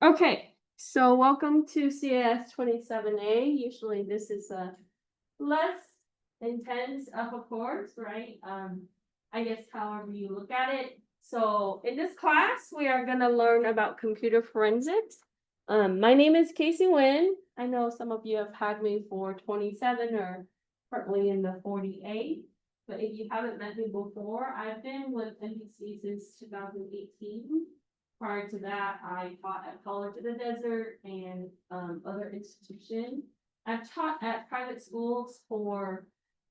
Okay, so welcome to CIS27A. Usually this is a less intense of a course, right? I guess however you look at it. So in this class, we are gonna learn about computer forensics. My name is Casey Nguyen. I know some of you have had me for 27 or currently in the 48. But if you haven't met me before, I've been with NBC since 2018. Prior to that, I taught at College of the Desert and other institutions. I've taught at private schools for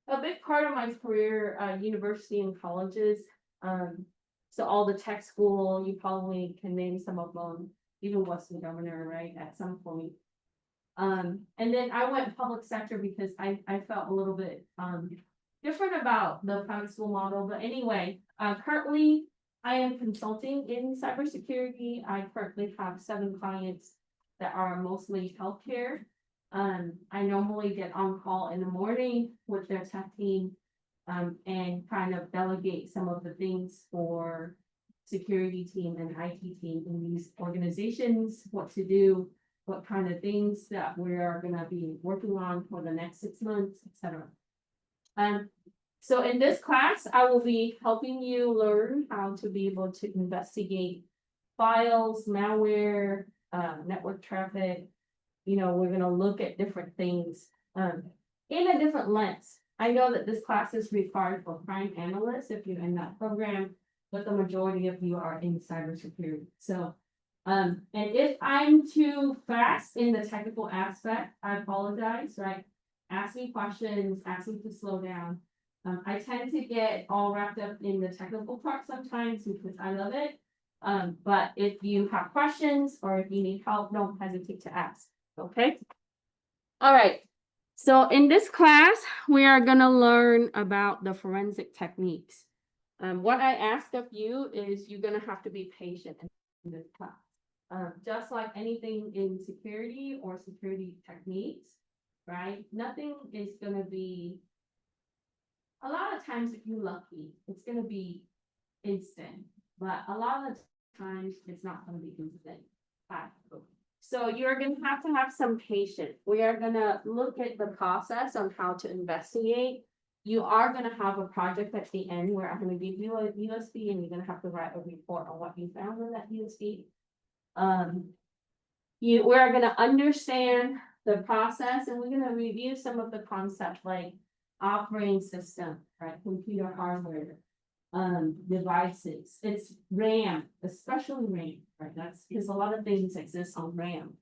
a big part of my career, university and colleges. So all the tech school, you probably can name some of them, even Western Governor, right, at some point. And then I went public sector because I felt a little bit different about the private school model. But anyway, currently I am consulting in cybersecurity. I currently have 7 clients that are mostly healthcare. I normally get on call in the morning with their tech team and kind of delegate some of the things for security team and IT team in these organizations, what to do, what kind of things that we are going to be working on for the next 6 months, etc. So in this class, I will be helping you learn how to be able to investigate files, malware, network traffic. You know, we're going to look at different things in a different lens. I know that this class is required for crime analysts if you're in that program, but the majority of you are in cybersecurity. So, and if I'm too fast in the technical aspect, I apologize, right? Ask me questions, ask me to slow down. I tend to get all wrapped up in the technical part sometimes because I love it. But if you have questions or if you need help, don't hesitate to ask, okay? All right, so in this class, we are gonna learn about the forensic techniques. What I ask of you is you're gonna have to be patient in this class. Just like anything in security or security techniques, right? Nothing is gonna be, a lot of times if you're lucky, it's gonna be instant, but a lot of the times it's not gonna be instant. So you're gonna have some patience. We are gonna look at the process on how to investigate. You are gonna have a project at the end where I'm gonna give you a USB and you're gonna have to write a report on what you found in that USB. We're gonna understand the process and we're gonna review some of the concepts like operating system, right? Computer hardware, devices. It's RAM, especially RAM, right? That's because a lot of things exist on RAM.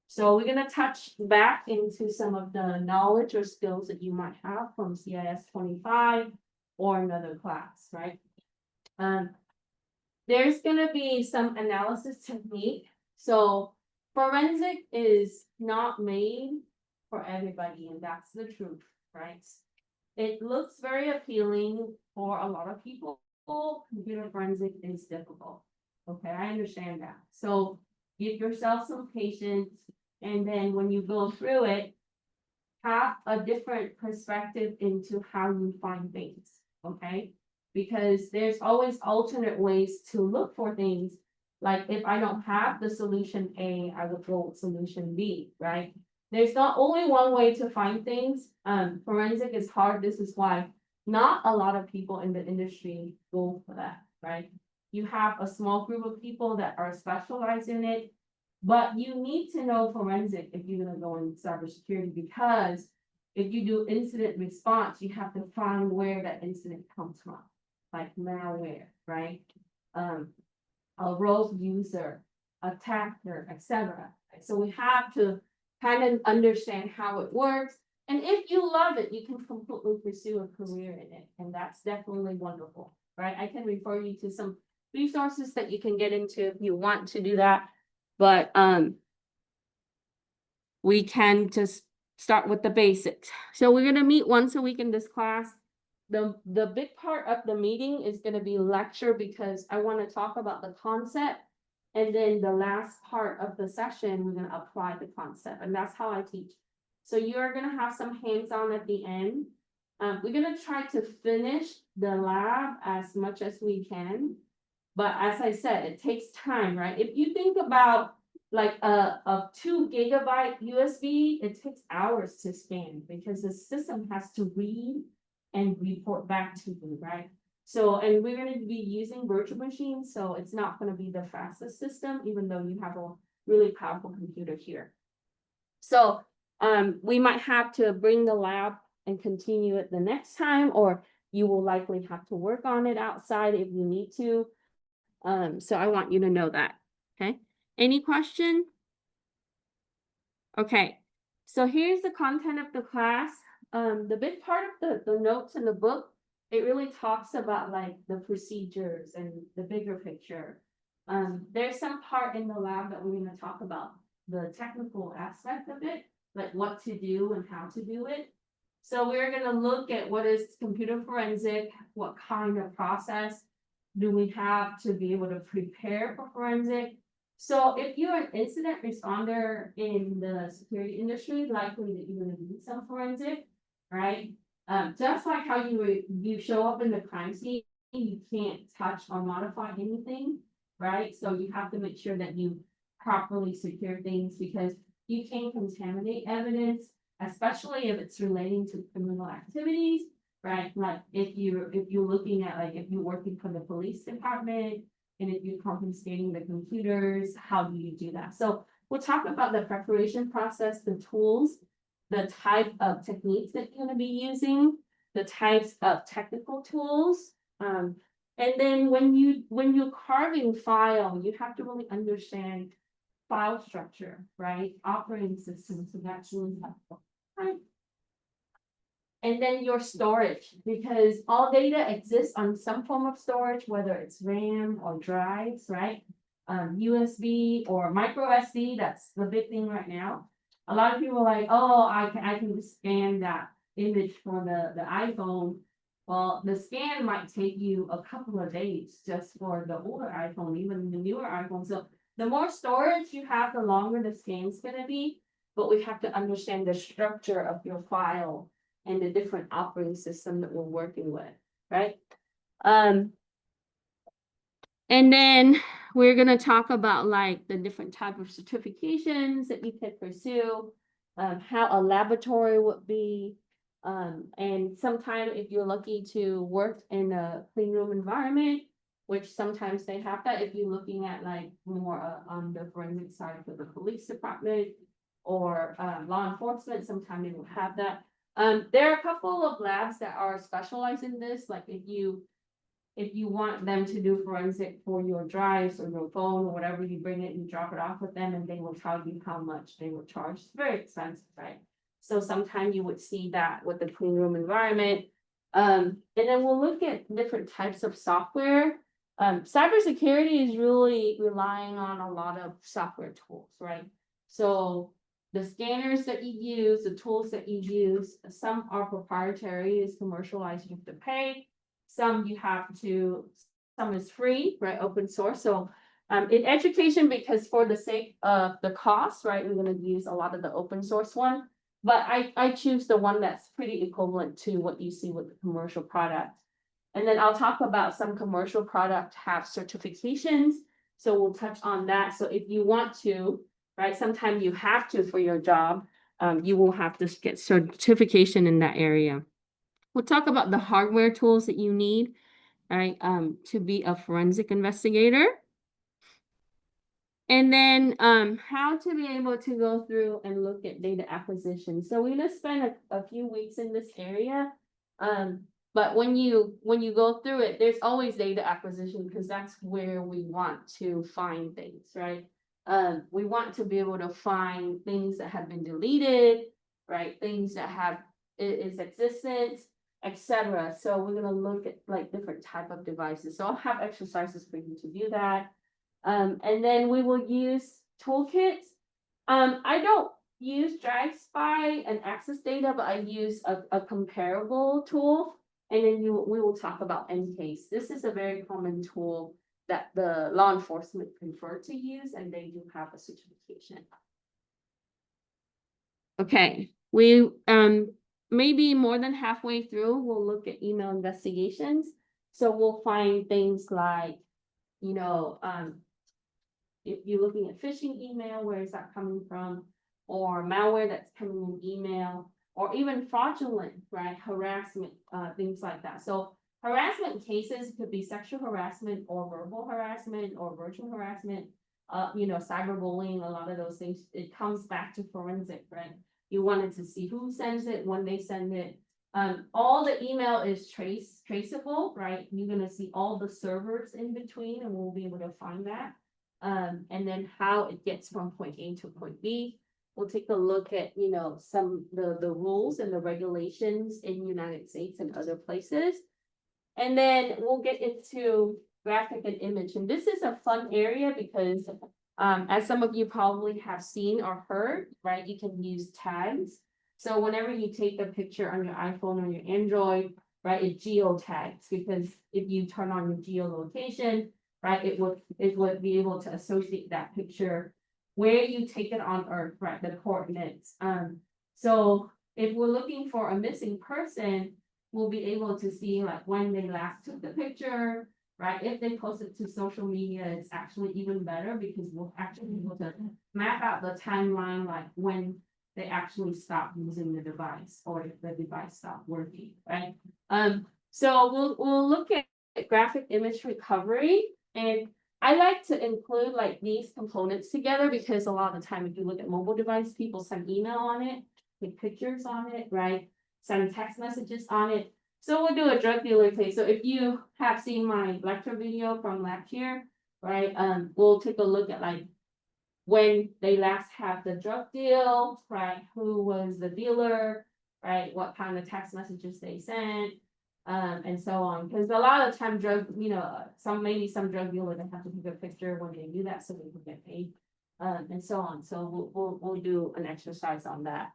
So we're gonna touch back into some of the knowledge or skills that you might have from CIS25 or another class, right? There's gonna be some analysis technique. So forensic is not made for everybody, and that's the truth, right? It looks very appealing for a lot of people. Computer forensic is difficult. Okay, I understand that. So give yourself some patience, and then when you go through it, have a different perspective into how you find things, okay? Because there's always alternate ways to look for things. Like if I don't have the solution A, I would go with solution B, right? There's not only one way to find things. Forensic is hard. This is why not a lot of people in the industry go for that, right? You have a small group of people that are specialized in it, but you need to know forensic if you're gonna go in cybersecurity, because if you do incident response, you have to find where that incident comes from, like malware, right? A rogue user, attacker, etc. So we have to kind of understand how it works. And if you love it, you can completely pursue a career in it. And that's definitely wonderful, right? I can refer you to some resources that you can get into if you want to do that. But we can just start with the basics. So we're gonna meet once a week in this class. The big part of the meeting is gonna be lecture because I want to talk about the concept. And then the last part of the session, we're gonna apply the concept, and that's how I teach. So you're gonna have some hands-on at the end. We're gonna try to finish the lab as much as we can. But as I said, it takes time, right? If you think about like a 2 GB USB, it takes hours to scan because the system has to read and report back to you, right? So, and we're gonna be using virtual machines, so it's not gonna be the fastest system, even though you have a really powerful computer here. So, we might have to bring the lab and continue it the next time, or you will likely have to work on it outside if you need to. So I want you to know that, okay? Any question? Okay, so here's the content of the class. The big part of the notes in the book, it really talks about like the procedures and the bigger picture. There's some part in the lab that we're gonna talk about the technical aspect of it, like what to do and how to do it. So we're gonna look at what is computer forensic, what kind of process do we have to be able to prepare for forensic. So if you're an incident responder in the security industry, likely that you're gonna need some forensic, right? Just like how you show up in the crime scene, you can't touch or modify anything, right? So you have to make sure that you properly secure things because you can contaminate evidence, especially if it's relating to criminal activities, right? Like if you're looking at like if you're working for the police department and if you're confiscating the computers, how do you do that? So we'll talk about the preparation process, the tools, the type of techniques that you're gonna be using, the types of technical tools. And then when you're carving file, you have to really understand file structure, right? Operating systems, so that's really helpful. Right. And then your storage, because all data exists on some form of storage, whether it's RAM or drives, right? USB or micro SD, that's the big thing right now. A lot of people are like, oh, I can just scan that image for the iPhone. Well, the scan might take you a couple of days just for the older iPhone, even the newer iPhone. So the more storage you have, the longer the scan's gonna be, but we have to understand the structure of your file and the different operating system that we're working with, right? And then we're gonna talk about like the different type of certifications that you could pursue, how a laboratory would be, and sometime if you're lucky to work in a clean room environment, which sometimes they have that if you're looking at like more on the forensic side for the police department or law enforcement, sometimes they will have that. There are a couple of labs that are specialized in this, like if you want them to do forensic for your drives or your phone or whatever, you bring it and drop it off with them and they will tell you how much they will charge. It's very expensive, right? So sometimes you would see that with the clean room environment. And then we'll look at different types of software. Cybersecurity is really relying on a lot of software tools, right? So the scanners that you use, the tools that you use, some are proprietary, is commercialized, you have to pay. Some you have to, some is free, right, open source. So in education, because for the sake of the cost, right, we're gonna use a lot of the open source one. But I choose the one that's pretty equivalent to what you see with the commercial product. And then I'll talk about some commercial product have certifications. So we'll touch on that. So if you want to, right, sometimes you have to for your job, you will have to get certification in that area. We'll talk about the hardware tools that you need, right, to be a forensic investigator. And then how to be able to go through and look at data acquisition. So we're gonna spend a few weeks in this area. But when you go through it, there's always data acquisition because that's where we want to find things, right? We want to be able to find things that have been deleted, right? Things that have is existent, etc. So we're gonna look at like different type of devices. So I'll have exercises for you to do that. And then we will use toolkits. I don't use DriveSpy and Access Data, but I use a comparable tool. And then we will talk about EnCase. This is a very common tool that the law enforcement prefer to use, and they do have a certification. Okay, we maybe more than halfway through, we'll look at email investigations. So we'll find things like, you know, you're looking at phishing email, where is that coming from? Or malware that's coming in email, or even fraudulent, right, harassment, things like that. So harassment cases could be sexual harassment or verbal harassment or virtual harassment, cyberbullying, a lot of those things, it comes back to forensic, right? You wanted to see who sends it, when they send it. All the email is traceable, right? You're gonna see all the servers in between, and we'll be able to find that. And then how it gets from point A to point B. We'll take a look at, some the rules and the regulations in the United States and other places. And then we'll get into graphic and image. And this is a fun area because as some of you probably have seen or heard, right, you can use tags. So whenever you take a picture on your iPhone or your Android, right, it geotags, because if you turn on your geolocation, right, it would be able to associate that picture where you take it on Earth, right, the coordinates. So if we're looking for a missing person, we'll be able to see like when they last took the picture, right? If they post it to social media, it's actually even better because we'll actually be able to map out the timeline, like when they actually stop using the device or if the device stopped working, right? So we'll look at graphic image recovery, and I like to include like these components together because a lot of the time, if you look at mobile device, people send email on it, take pictures on it, right? Send text messages on it. So we'll do a drug dealer case. So if you have seen my lecture video from last year, right? We'll take a look at like when they last had the drug deal, right? Who was the dealer, right? What kind of text messages they sent, and so on. Because a lot of time some drug dealers have to take a picture when they do that so they can get paid, and so on. So we'll do an exercise on that.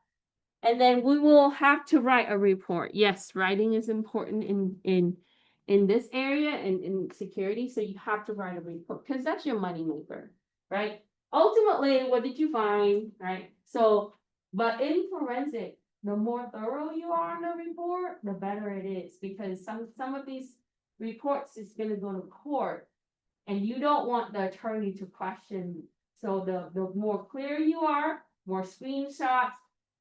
And then we will have to write a report. Yes, writing is important in this area and in security. So you have to write a report because that's your moneymaker, right? Ultimately, what did you find, right? So, but in forensic, the more thorough you are on the report, the better it is, because some of these reports is going to go to court, and you don't want the attorney to question. So the more clear you are, more screenshots.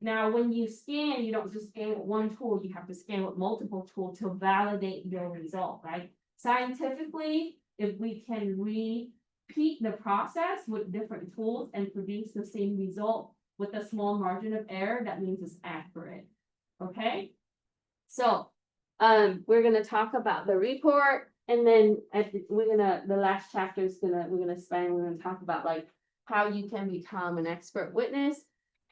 Now, when you scan, you don't just scan with one tool, you have to scan with multiple tools to validate your result, right? Scientifically, if we can repeat the process with different tools and produce the same result with a small margin of error, that means it's accurate, okay? So, we're gonna talk about the report, and then the last chapter is we're gonna talk about like how you can become an expert witness.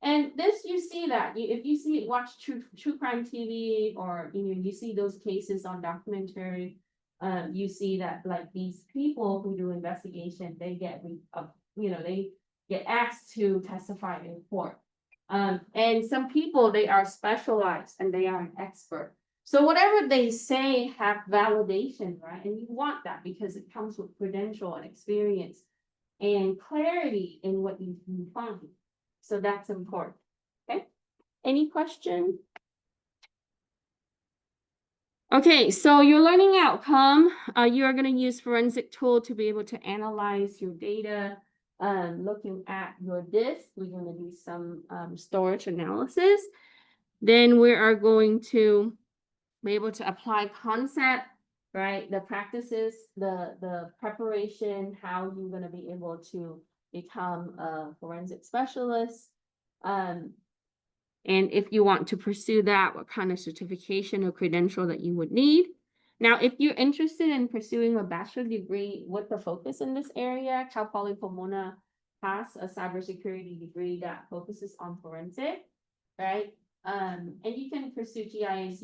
And this, you see that if you watch true crime TV, or you see those cases on documentary, you see that like these people who do investigation, they get they get asked to testify in court. And some people, they are specialized and they are an expert. So whatever they say have validation, right? And you want that because it comes with credential and experience and clarity in what you find. So that's important, okay? Any question? Okay, so your learning outcome, you are going to use forensic tool to be able to analyze your data, looking at your disk. We're going to do some storage analysis. Then we are going to be able to apply concept, right? The practices, the preparation, how you're going to be able to become a forensic specialist. And if you want to pursue that, what kind of certification or credential that you would need. Now, if you're interested in pursuing a bachelor degree with the focus in this area, Cal Poly Pomona has a cybersecurity degree that focuses on forensic, right? And you can pursue GIS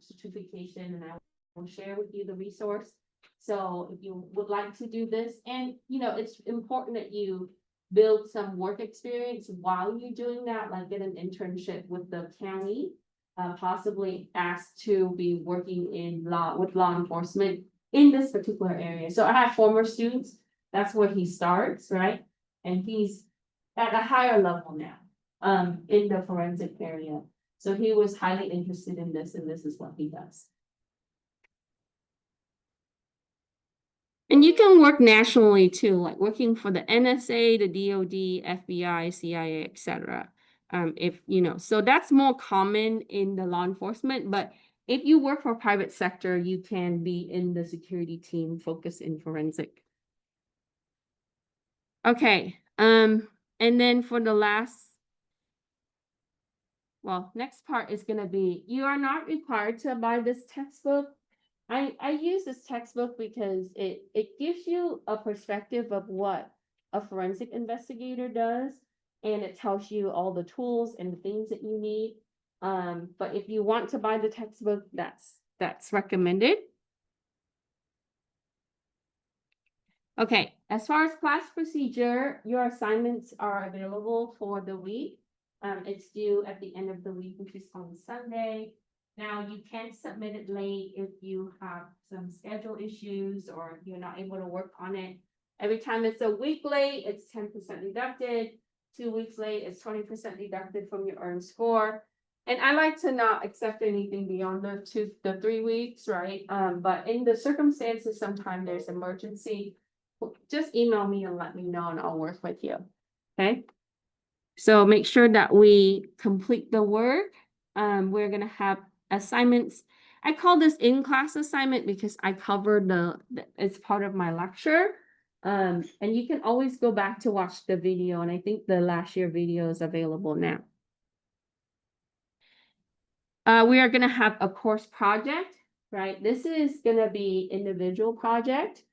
certification, and I will share with you the resource. So if you would like to do this, and it's important that you build some work experience while you're doing that, like get an internship with the county, possibly asked to be working in with law enforcement in this particular area. So I have former students, that's where he starts, right? And he's at a higher level now, in the forensic area. So he was highly interested in this, and this is what he does. And you can work nationally too, like working for the NSA, the DoD, FBI, CIA, etc. If you know, so that's more common in the law enforcement, but if you work for private sector, you can be in the security team focused in forensic. Okay, and then for the last, well, next part is gonna be, you are not required to buy this textbook. I use this textbook because it gives you a perspective of what a forensic investigator does, and it tells you all the tools and the things that you need. But if you want to buy the textbook, that's recommended. Okay, as far as class procedure, your assignments are available for the week. It's due at the end of the week, which is on Sunday. Now, you can submit it late if you have some schedule issues or you're not able to work on it. Every time it's a week late, it's 10% deducted. 2 weeks late, it's 20% deducted from your earned score. And I like to not accept anything beyond the 3 weeks, right? But in the circumstances, sometimes there's emergency. Just email me and let me know and I'll work with you. Okay. So make sure that we complete the work. We're gonna have assignments. I call this in-class assignment because I covered it's part of my lecture. And you can always go back to watch the video, and I think the last year video is available now. We are gonna have a course project, right? This is gonna be individual project.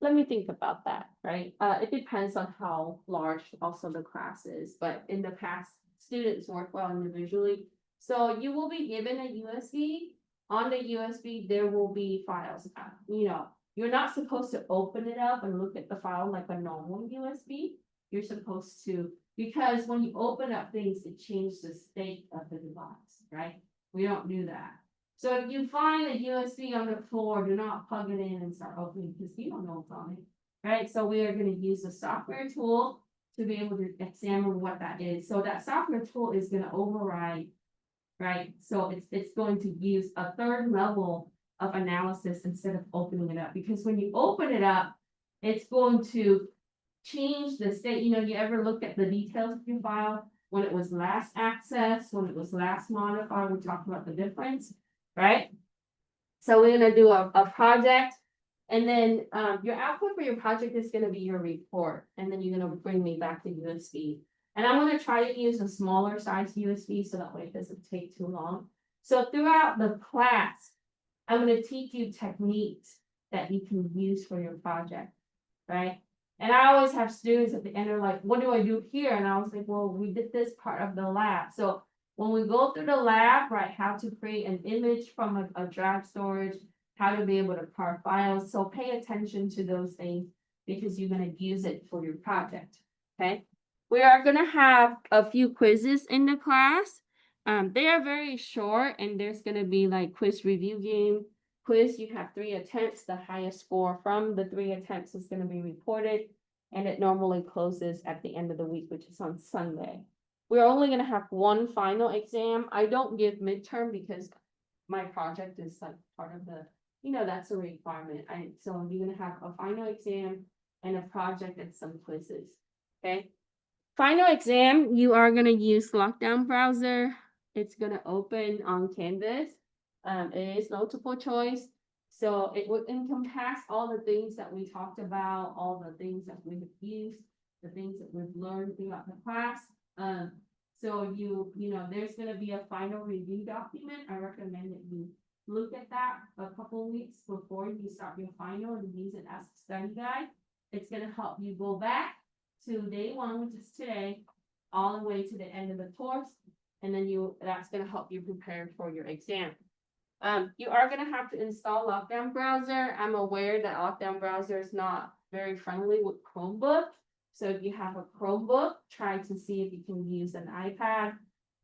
Let me think about that, right? It depends on how large also the class is, but in the past, students work well individually. So you will be given a USB. On the USB, there will be files. You're not supposed to open it up and look at the file like a normal USB. You're supposed to, because when you open up things, it changes the state of the device, right? We don't do that. So if you find a USB on the floor, do not plug it in and start opening because you don't know what's on it, right? So we are going to use the software tool to be able to examine what that is. So that software tool is going to override, right? So it's going to use a third level of analysis instead of opening it up, because when you open it up, it's going to change the state. You ever looked at the details of your file when it was last accessed, when it was last modified? We talked about the difference. Right? So we're gonna do a project, and then your output for your project is gonna be your report, and then you're gonna bring me back the USB. And I'm gonna try to use a smaller size USB so that way it doesn't take too long. So throughout the class, I'm gonna teach you techniques that you can use for your project, right? And I always have students at the end are like, what do I do here? And I was like, well, we did this part of the lab. So when we go through the lab, right, how to create an image from a drive storage, how to be able to parse files. So pay attention to those things because you're going to use it for your project. Okay. We are going to have a few quizzes in the class. They are very short, and there's going to be like quiz review game. Quiz, you have 3 attempts. The highest score from the 3 attempts is going to be reported, and it normally closes at the end of the week, which is on Sunday. We're only going to have 1 final exam. I don't give midterm because my project is like part of the, that's a requirement. So you're going to have a final exam and a project and some quizzes. Okay. Final exam, you are going to use lockdown browser. It's going to open on Canvas. It is multiple choice. So it would encompass all the things that we talked about, all the things that we have used, the things that we've learned throughout the class. So there's going to be a final review document. I recommend that you look at that a couple of weeks before you start your final and use it as a study guide. It's going to help you go back to day 1, which is today, all the way to the end of the course. And then that's going to help you prepare for your exam. You are going to have to install lockdown browser. I'm aware that lockdown browser is not very friendly with Chromebook. So if you have a Chromebook, try to see if you can use an iPad,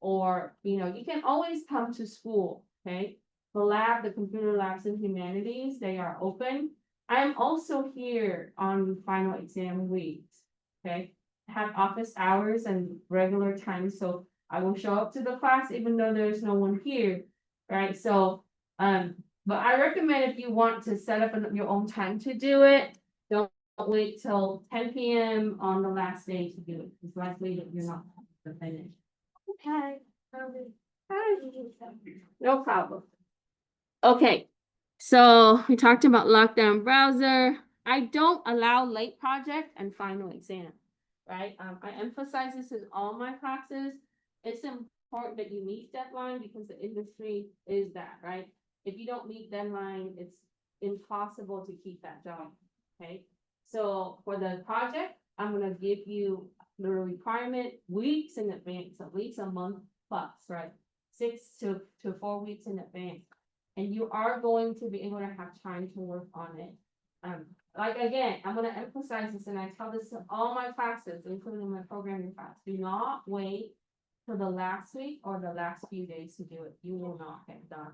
or, you can always come to school, okay? The computer labs and humanities, they are open. I'm also here on final exam weeks, okay? I have office hours and regular time, so I will show up to the class even though there's no one here, right? So But I recommend if you want to set up your own time to do it, don't wait till 10 p.m. on the last day to do it. It's likely that you're not going to finish. Okay. No problem. Okay, so we talked about lockdown browser. I don't allow late project and final exam, right? I emphasize this in all my classes. It's important that you meet deadline because the industry is that, right? If you don't meet deadline, it's impossible to keep that job, okay? So for the project, I'm gonna give you the requirement weeks in advance, at least a month plus, right? 6 to 4 weeks in advance. And you are going to be able to have time to work on it. Like again, I'm gonna emphasize this, and I tell this to all my classes, including my programming class, do not wait till the last week or the last few days to do it. You will not get done,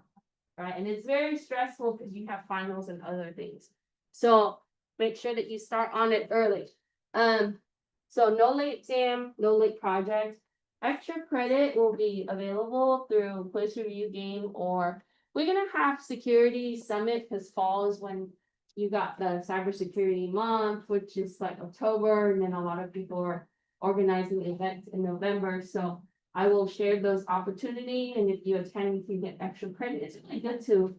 right? And it's very stressful because you have finals and other things. So make sure that you start on it early. So no late exam, no late project. Extra credit will be available through quiz review game, or we're gonna have security summit because fall is when you got the cybersecurity month, which is like October, and then a lot of people are organizing events in November. So I will share those opportunity, and if you attend, you can get extra credit. It's really good to,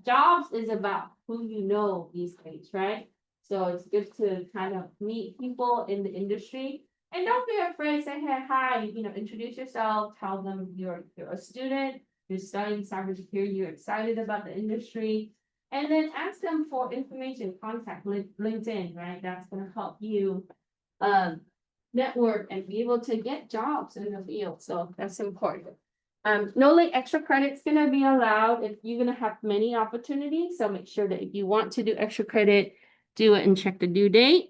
jobs is about who you know these days, right? So it's good to kind of meet people in the industry. And don't be afraid, say, hey, hi, introduce yourself, tell them you're a student, you're studying cybersecurity, you're excited about the industry. And then ask them for information, contact LinkedIn, right? That's gonna help you network and be able to get jobs in the field. So that's important. No late extra credit's gonna be allowed if you're gonna have many opportunities. So make sure that if you want to do extra credit, do it and check the due date.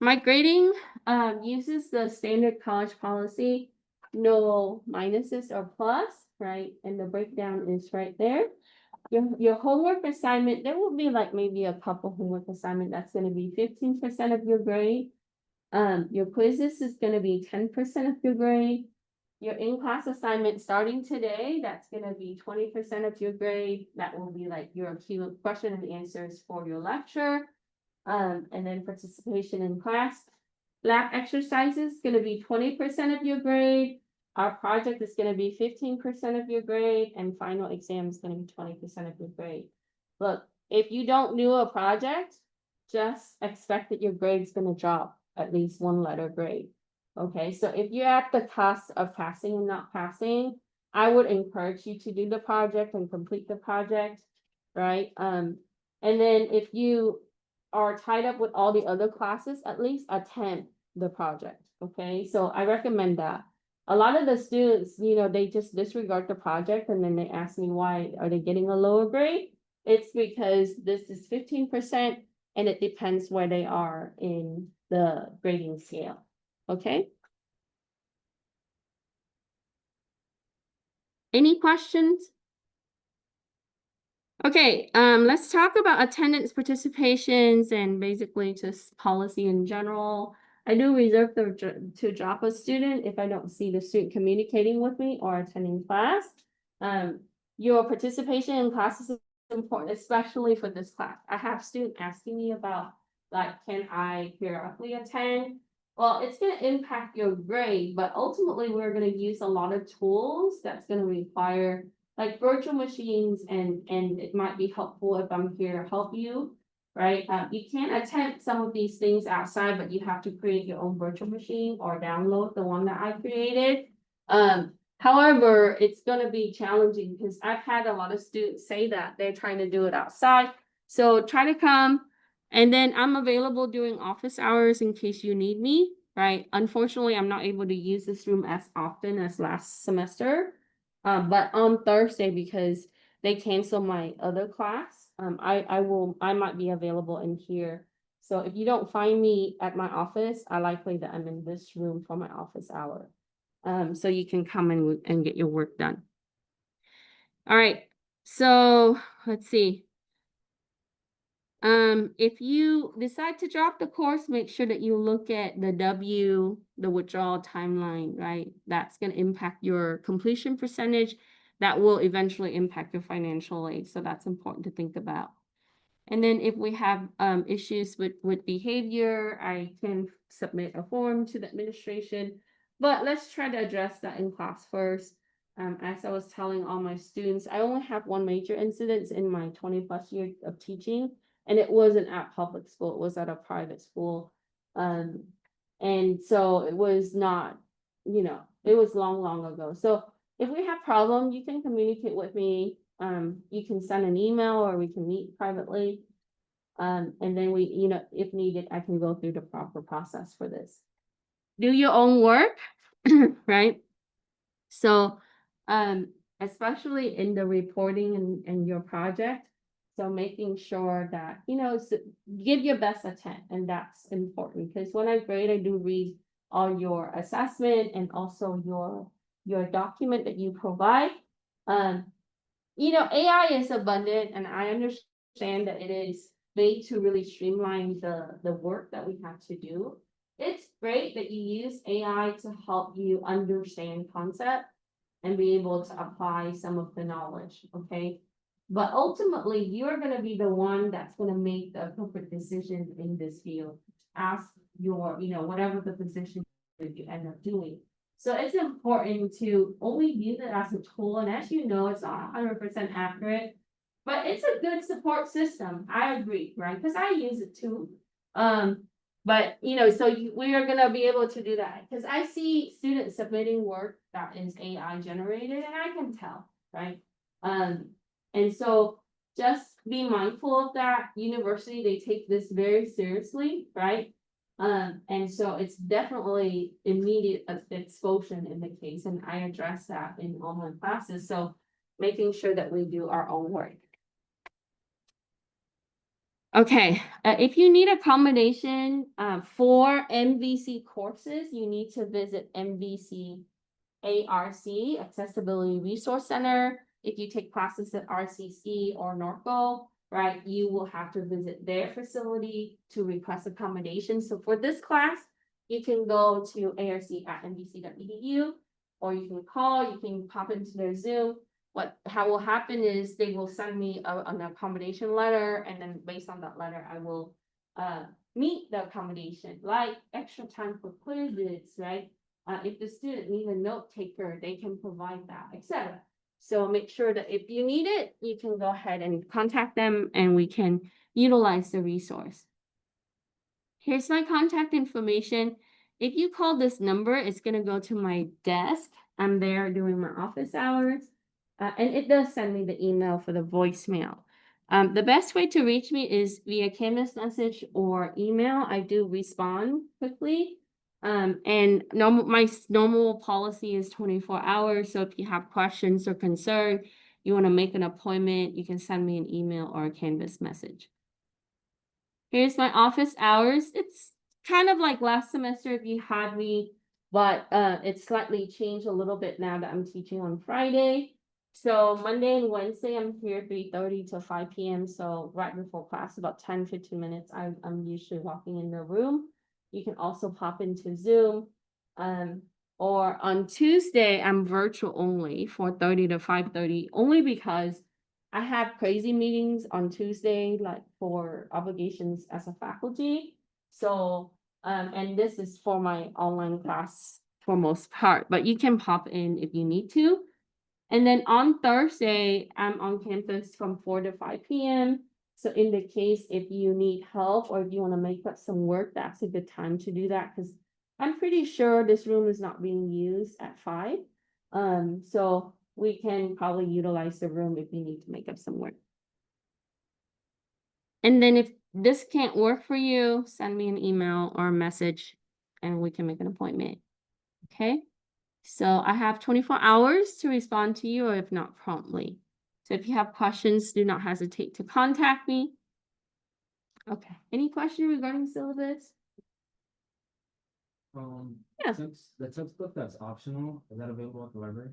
My grading uses the standard college policy, no minuses or plus, right? And the breakdown is right there. Your homework assignment, there will be like maybe a couple homework assignment that's gonna be 15% of your grade. Your quizzes is gonna be 10% of your grade. Your in-class assignment starting today, that's gonna be 20% of your grade. That will be like your question and answers for your lecture. And then participation in class. Lab exercises gonna be 20% of your grade. Our project is gonna be 15% of your grade, and final exam is gonna be 20% of your grade. Look, if you don't do a project, just expect that your grade's gonna drop at least one letter grade. Okay, so if you're at the cusp of passing and not passing, I would encourage you to do the project and complete the project, right? And then if you are tied up with all the other classes, at least attempt the project, okay? So I recommend that. A lot of the students, they just disregard the project and then they ask me why are they getting a lower grade? It's because this is 15% and it depends where they are in the grading scale, okay? Any questions? Okay, let's talk about attendance participations and basically just policy in general. I do reserve to drop a student if I don't see the student communicating with me or attending class. Your participation in classes is important, especially for this class. I have students asking me about, like, can I periodically attend? Well, it's going to impact your grade, but ultimately we're going to use a lot of tools that's going to require like virtual machines, and it might be helpful if I'm here to help you, right? You can't attempt some of these things outside, but you have to create your own virtual machine or download the one that I created. However, it's going to be challenging because I've had a lot of students say that they're trying to do it outside. So try to come, and then I'm available during office hours in case you need me, right? Unfortunately, I'm not able to use this room as often as last semester. But on Thursday, because they canceled my other class, I might be available in here. So if you don't find me at my office, I likely that I'm in this room for my office hour. So you can come and get your work done. All right, so let's see. If you decide to drop the course, make sure that you look at the withdrawal timeline, right? That's going to impact your completion percentage. that will eventually impact your financial aid. So that's important to think about. And then if we have issues with behavior, I can submit a form to the administration. But let's try to address that in class first. As I was telling all my students, I only have one major incident in my 20+ years of teaching, and it wasn't at public school, it was at a private school. And so it was not, it was long ago. So if we have problem, you can communicate with me. You can send an email or we can meet privately. And then we, if needed, I can go through the proper process for this. Do your own work, right? So, especially in the reporting and your project. So making sure that, give your best attempt, and that's important because when I grade, I do read all your assessment and also your document that you provide. AI is abundant, and I understand that it is made to really streamline the work that we have to do. It's great that you use AI to help you understand concept and be able to apply some of the knowledge, okay? But ultimately, you're gonna be the one that's gonna make the appropriate decision in this field. Ask your, whatever the position that you end up doing. So it's important to only use it as a tool, and as you know, it's not 100% accurate, but it's a good support system. I agree, right? Because I use it too. But we are gonna be able to do that because I see students submitting work that is AI generated, and I can tell, right? And so just be mindful of that. University, they take this very seriously, right? And so it's definitely immediate exposure in the case, and I address that in all my classes. So making sure that we do our own work. Okay, if you need accommodation for MVC courses, you need to visit MVC ARC, Accessibility Resource Center. If you take classes at RCC or Norco, right, you will have to visit their facility to request accommodation. So for this class, you can go to arc@nbc.edu, or you can call, you can pop into their Zoom. How will happen is they will send me an accommodation letter, and then based on that letter, I will meet the accommodation, like extra time for quizzes, right? If the student needs a note taker, they can provide that, etc. So make sure that if you need it, you can go ahead and contact them and we can utilize the resource. Here's my contact information. If you call this number, it's going to go to my desk. I'm there during my office hours. And it does send me the email for the voicemail. The best way to reach me is via Canvas message or email. I do respond quickly. And my normal policy is 24 hours. So if you have questions or concern, you want to make an appointment, you can send me an email or a Canvas message. Here's my office hours. It's kind of like last semester if you had me, but it's slightly changed a little bit now that I'm teaching on Friday. So Monday and Wednesday, I'm here 3:30 to 5 p.m. So right before class, about 10-15 minutes, I'm usually walking in the room. You can also pop into Zoom. Or on Tuesday, I'm virtual only, 4:30 to 5:30, only because I have crazy meetings on Tuesday, like for obligations as a faculty. So, and this is for my online class for most part, but you can pop in if you need to. And then on Thursday, I'm on campus from 4 to 5 p.m. So in the case, if you need help or if you want to make up some work, that's a good time to do that because I'm pretty sure this room is not being used at 5. So we can probably utilize the room if you need to make up some work. And then if this can't work for you, send me an email or a message and we can make an appointment. Okay. So I have 24 hours to respond to you, or if not, promptly. So if you have questions, do not hesitate to contact me. Okay. Any question regarding syllabus? Yeah. Since the textbook that's optional, is that available at the library?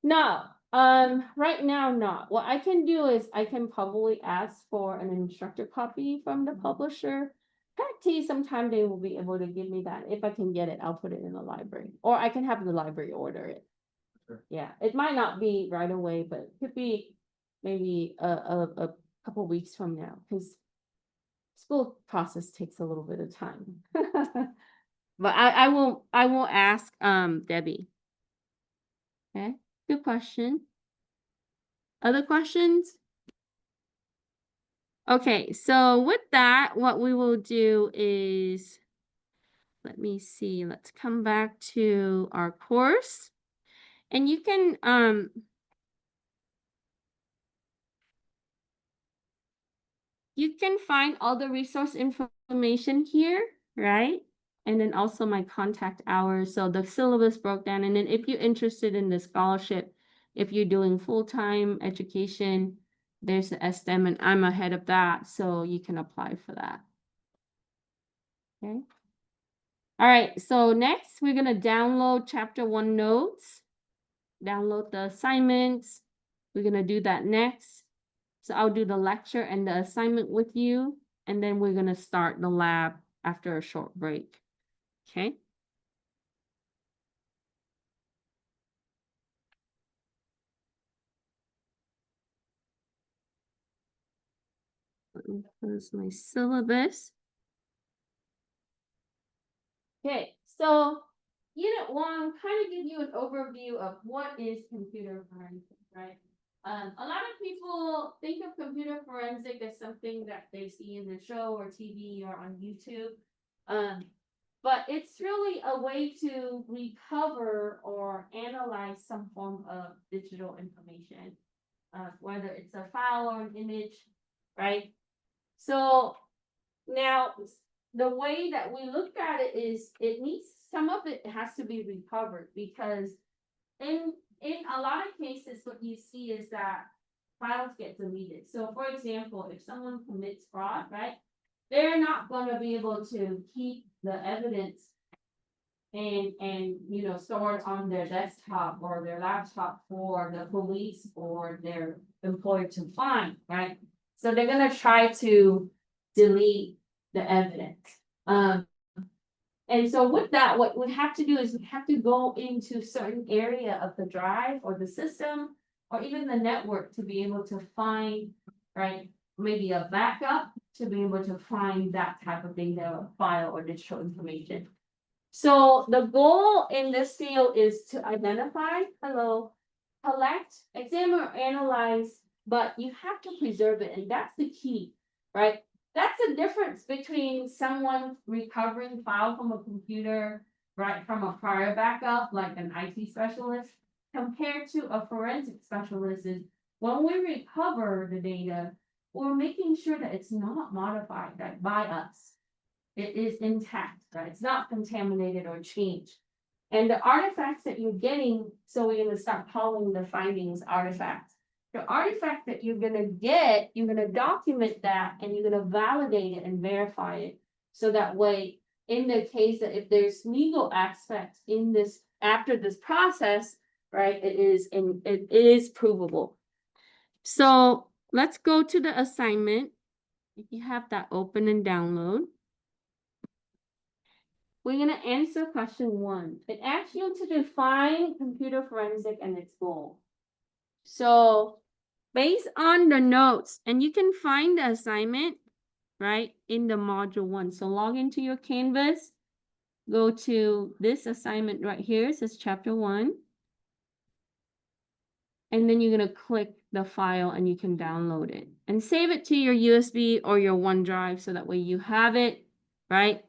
No. Right now, not. What I can do is I can probably ask for an instructor copy from the publisher. Guarantee sometime they will be able to give me that. If I can get it, I'll put it in the library, or I can have the library order it. Sure. Yeah, it might not be right away, but it could be maybe a couple weeks from now, because school process takes a little bit of time. But I will ask Debbie. Okay, good question. Other questions? Okay, so with that, what we will do is, let me see, let's come back to our course. And you can find all the resource information here, right? And then also my contact hours. So the syllabus broke down. And then if you're interested in the scholarship, if you're doing full-time education, there's the STEM, and I'm ahead of that, so you can apply for that. Okay. All right, so next we're gonna download chapter 1 notes, download the assignments. We're gonna do that next. So I'll do the lecture and the assignment with you, and then we're gonna start the lab after a short break. Okay. Let me close my syllabus. Okay, so Unit 1 kind of give you an overview of what is computer forensic, right? A lot of people think of computer forensic as something that they see in the show or TV or on YouTube. But it's really a way to recover or analyze some form of digital information, whether it's a file or an image, right? So now the way that we look at it is some of it has to be recovered, because in a lot of cases, what you see is that files get deleted. So for example, if someone commits fraud, right, they're not going to be able to keep the evidence and store it on their desktop or their laptop for the police or their employer to find, right? So they're going to try to delete the evidence. And so with that, what we have to do is we have to go into certain area of the drive or the system or even the network to be able to find, right, maybe a backup to be able to find that type of data, file, or digital information. So the goal in this field is to identify, collect, examine, or analyze, but you have to preserve it, and that's the key, right? That's the difference between someone recovering file from a computer, right, from a prior backup, like an IT specialist, compared to a forensic specialist. Is when we recover the data, we're making sure that it's not modified, right, by us. It is intact, right? It's not contaminated or changed. And the artifacts that you're getting, so we're going to start calling the findings artifacts. The artifact that you're going to get, you're going to document that, and you're going to validate it and verify it. So that way, in the case that if there's legal aspects in this, after this process, right, it is provable. So let's go to the assignment. If you have that open and download. We're going to answer question 1. It asks you to define computer forensic and its goal. So based on the notes, and you can find the assignment, right, in the module 1. So log into your Canvas, go to this assignment right here. It says chapter 1. And then you're going to click the file and you can download it and save it to your USB or your OneDrive, so that way you have it, right?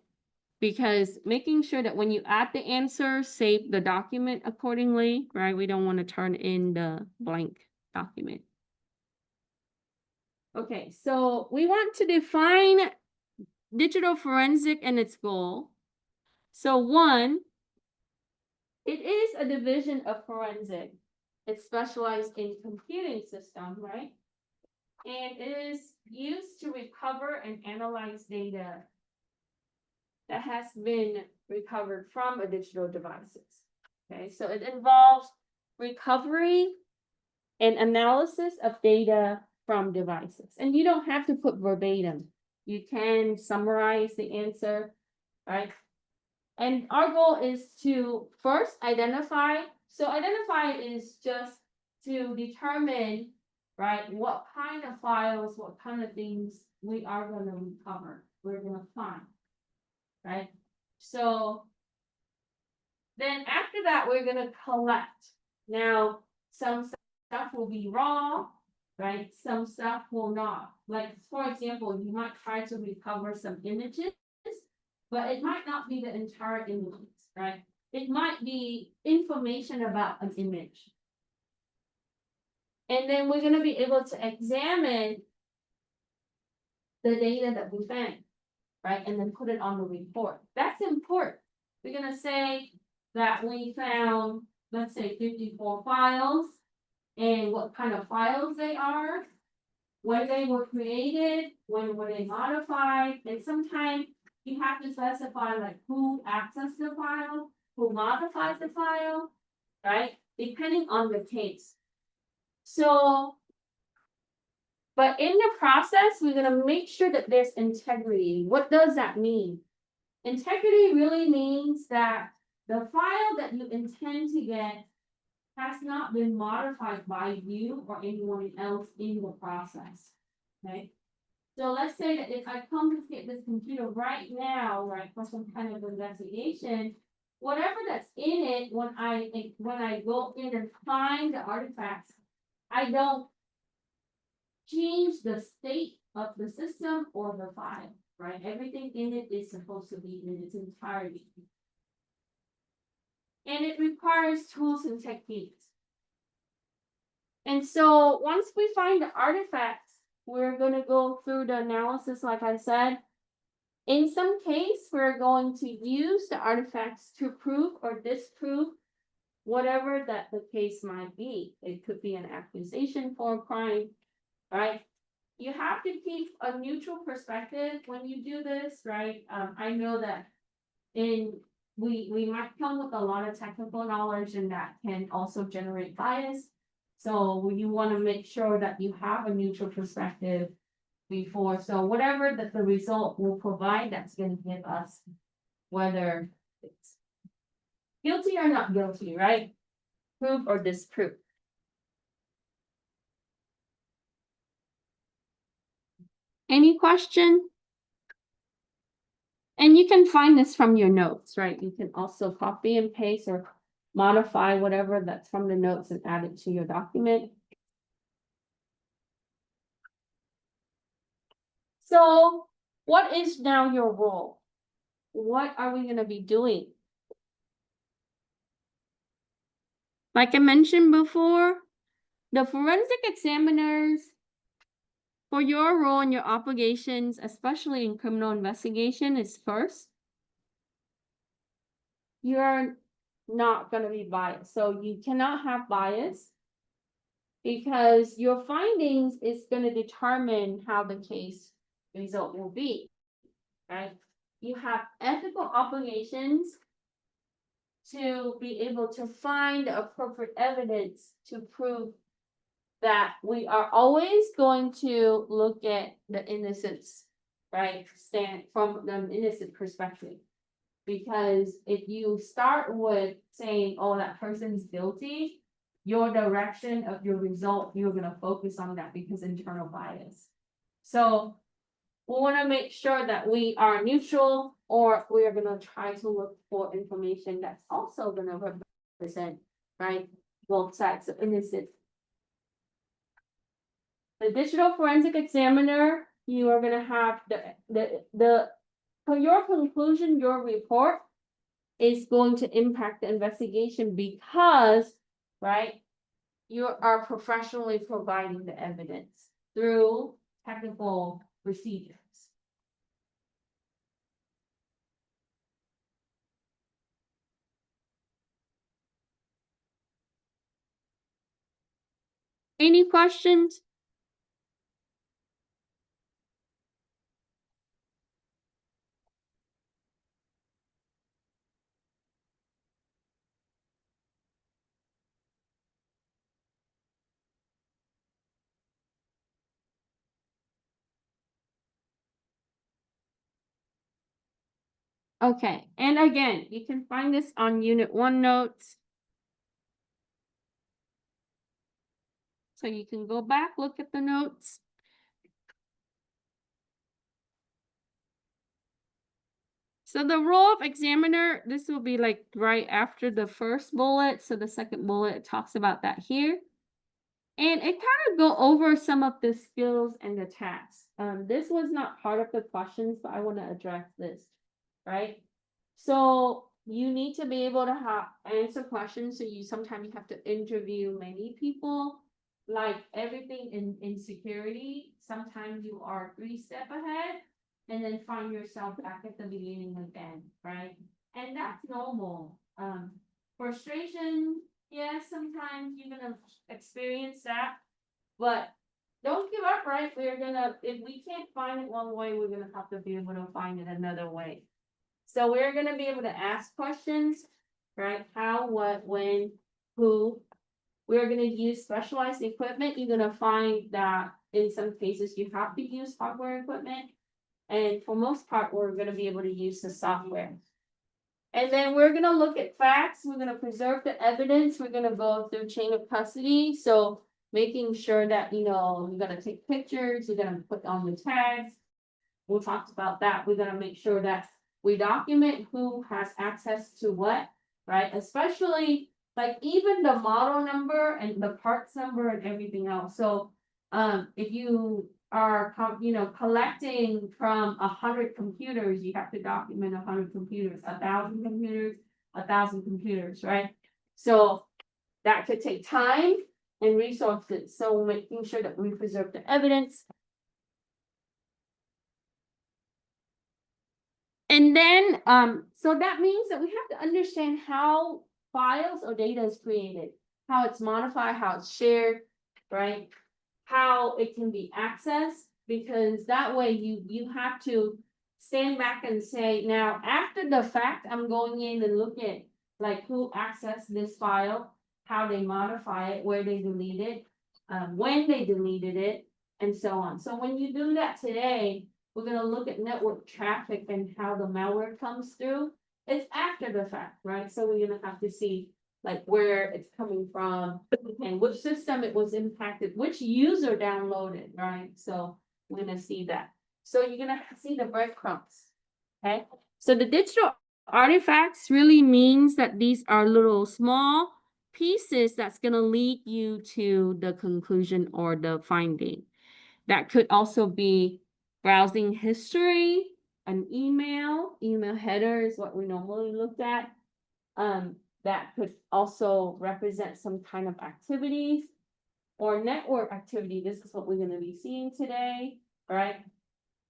Because making sure that when you add the answer, save the document accordingly, right? We don't want to turn in the blank document. Okay, so we want to define digital forensic and its goal. So 1, it is a division of forensic. It's specialized in computing system, right? And it is used to recover and analyze data that has been recovered from a digital devices. Okay, so it involves recovery and analysis of data from devices. And you don't have to put verbatim. You can summarize the answer, right? And our goal is to first identify So identify is just to determine, right, what kind of files, what kind of things we are gonna recover, we're gonna find, right? So then after that, we're gonna collect. Now, some stuff will be raw, right? Some stuff will not. Like, for example, you might try to recover some images, but it might not be the entire images, right? It might be information about an image. And then we're gonna be able to examine the data that we found, right? And then put it on the report. That's important. We're gonna say that we found, let's say 54 files, and what kind of files they are, when they were created, when were they modified, and sometimes you have to specify like who accessed the file, who modified the file, right? Depending on the case. So, but in the process, we're gonna make sure that there's integrity. What does that mean? Integrity really means that the file that you intend to get has not been modified by you or anyone else in the process, okay? So let's say that if I come to get this computer right now, right, for some kind of investigation, whatever that's in it, when I go in and find the artifacts, I don't change the state of the system or the file, right? Everything in it is supposed to be in its entirety. And it requires tools and techniques. And so once we find the artifacts, we're going to go through the analysis, like I said. In some case, we're going to use the artifacts to prove or disprove whatever that the case might be. It could be an accusation for a crime, right? You have to keep a neutral perspective when you do this, right? I know that we might come with a lot of technical knowledge, and that can also generate bias. So you want to make sure that you have a neutral perspective before. So whatever that the result will provide, that's going to give us whether it's guilty or not guilty, right? Prove or disprove. Any question? And you can find this from your notes, right? You can also copy and paste or modify whatever that's from the notes and add it to your document. So what is now your role? What are we going to be doing? Like I mentioned before, the forensic examiners, for your role and your obligations, especially in criminal investigation, is first, you're not going to be biased. So you cannot have bias because your findings is going to determine how the case result will be, right? You have ethical obligations to be able to find appropriate evidence to prove that we are always going to look at the innocence, right? Stand from the innocent perspective. Because if you start with saying, oh, that person's guilty, your direction of your result, you're going to focus on that because internal bias. So we want to make sure that we are neutral, or we are going to try to look for information that's also going to represent, right, both sides of innocent. The digital forensic examiner, you are going to have for your conclusion, your report is going to impact the investigation because, right, you are professionally providing the evidence through technical procedures. Any questions? Okay, and again, you can find this on Unit 1 notes. So you can go back, look at the notes. So the role of examiner, this will be like right after the first bullet. So the second bullet talks about that here. And it kind of go over some of the skills and the tasks. This was not part of the questions, but I want to address this, right? So you need to be able to answer questions. So sometimes you have to interview many people. Like everything in security, sometimes you are 3 steps ahead and then find yourself back at the beginning again, right? And that's normal. Frustration, yes, sometimes you're gonna experience that, but don't give up, right? If we can't find it one way, we're gonna have to be able to find it another way. So we're gonna be able to ask questions, right? How, what, when, who. We're gonna use specialized equipment. You're gonna find that in some cases you have to use hardware equipment. And for most part, we're gonna be able to use the software. And then we're gonna look at facts. We're gonna preserve the evidence. We're gonna go through chain of custody. So making sure that, you're gonna take pictures, you're gonna put on the tags. We talked about that. We're gonna make sure that we document who has access to what, right? Especially like even the model number and the parts number and everything else. So if you are collecting from 100 computers, you have to document 100 computers, 1,000 computers, 1,000 computers, right? So that could take time and resources. So making sure that we preserve the evidence. And then, so that means that we have to understand how files or data is created, how it's modified, how it's shared, right? How it can be accessed, because that way you have to stand back and say, now, after the fact, I'm going in and look at like who accessed this file, how they modify it, where they delete it, when they deleted it, and so on. So when you do that today, we're gonna look at network traffic and how the malware comes through. It's after the fact, right? So we're gonna have to see like where it's coming from and which system it was impacted, which user downloaded, right? So we're gonna see that. So you're gonna see the breadcrumbs, okay? So the digital artifacts really means that these are little small pieces that's gonna lead you to the conclusion or the finding. That could also be browsing history, an email header is what we normally look at. That could also represent some kind of activities or network activity. This is what we're going to be seeing today, right?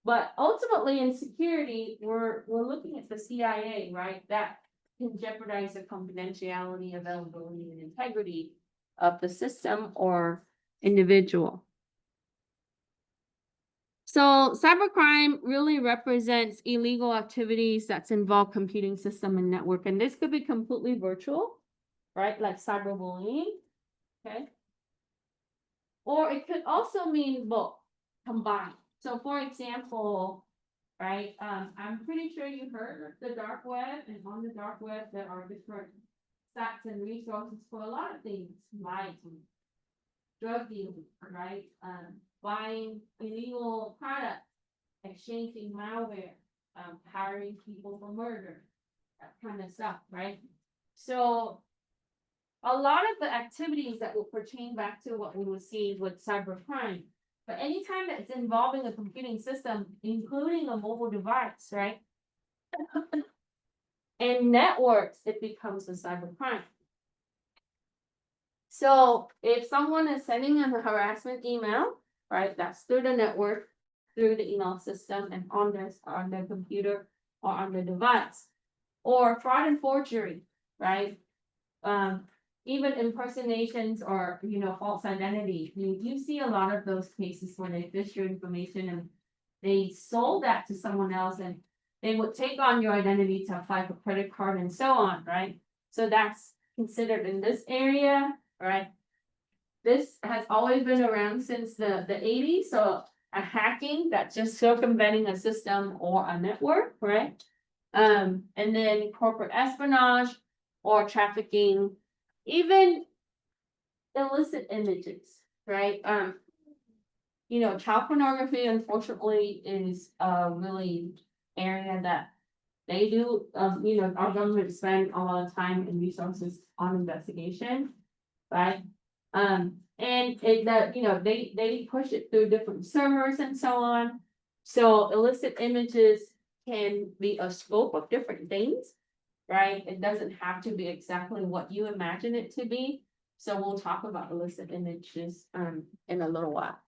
But ultimately in security, we're looking at the CIA, right? That can jeopardize the confidentiality, availability, and integrity of the system or individual. So cybercrime really represents illegal activities that's involve computing system and network, and this could be completely virtual, right? Like cyberbullying, okay? Or it could also mean both combined. So for example, right, I'm pretty sure you heard of the dark web, and on the dark web there are different sites and resources for a lot of things, like drug dealing, right? Buying illegal products, exchanging malware, hiring people for murder, that kind of stuff, right? So a lot of the activities that will pertain back to what we will see with cybercrime. But anytime that it's involving a computing system, including a mobile device, right? And networks, it becomes a cybercrime. So if someone is sending a harassment email, right, that's through the network, through the email system and on their computer or on their device. Or fraud and forgery, right? Even impersonations or, false identity. You see a lot of those cases where they fish your information and they sold that to someone else and they would take on your identity to apply for credit card and so on, right? So that's considered in this area, right? This has always been around since the 80s, so a hacking that's just circumventing a system or a network, right? And then corporate espionage or trafficking, even illicit images, right? You know, child pornography unfortunately is a really area that they do, you know, our government spend a lot of time and resources on investigation, right? And it that, you know, they push it through different servers and so on. So illicit images can be a scope of different things, right? It doesn't have to be exactly what you imagine it to be. So we'll talk about illicit images, in a little while.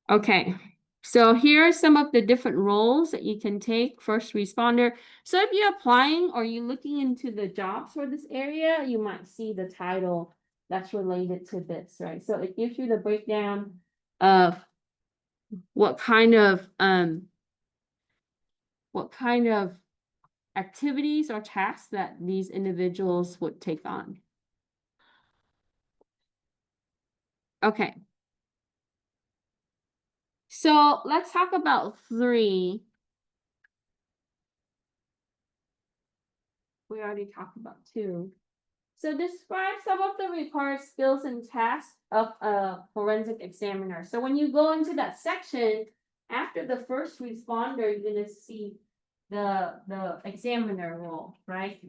Okay, so here are some of the different roles that you can take, first responder. So if you're applying or you're looking into the jobs for this area, you might see the title that's related to this, right? So it gives you the breakdown of what kind of activities or tasks that these individuals would take on. Okay. So let's talk about 3. We already talked about 2. So describe some of the required skills and tasks of a forensic examiner. So when you go into that section, after the first responder, you're gonna see the examiner role, right?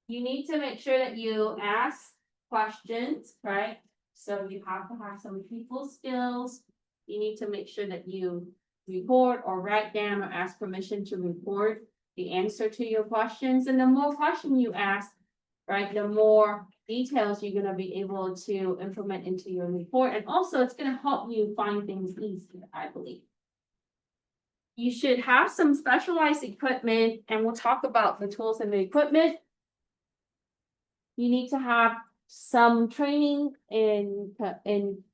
You need to make sure that you ask questions, right? So you have to have some people skills. You need to make sure that you report or write down or ask permission to report the answer to your questions. And the more questions you ask, right, the more details you're gonna be able to implement into your report. And also it's gonna help you find things easier, I believe. You should have some specialized equipment, and we'll talk about the tools and the equipment. You need to have some training in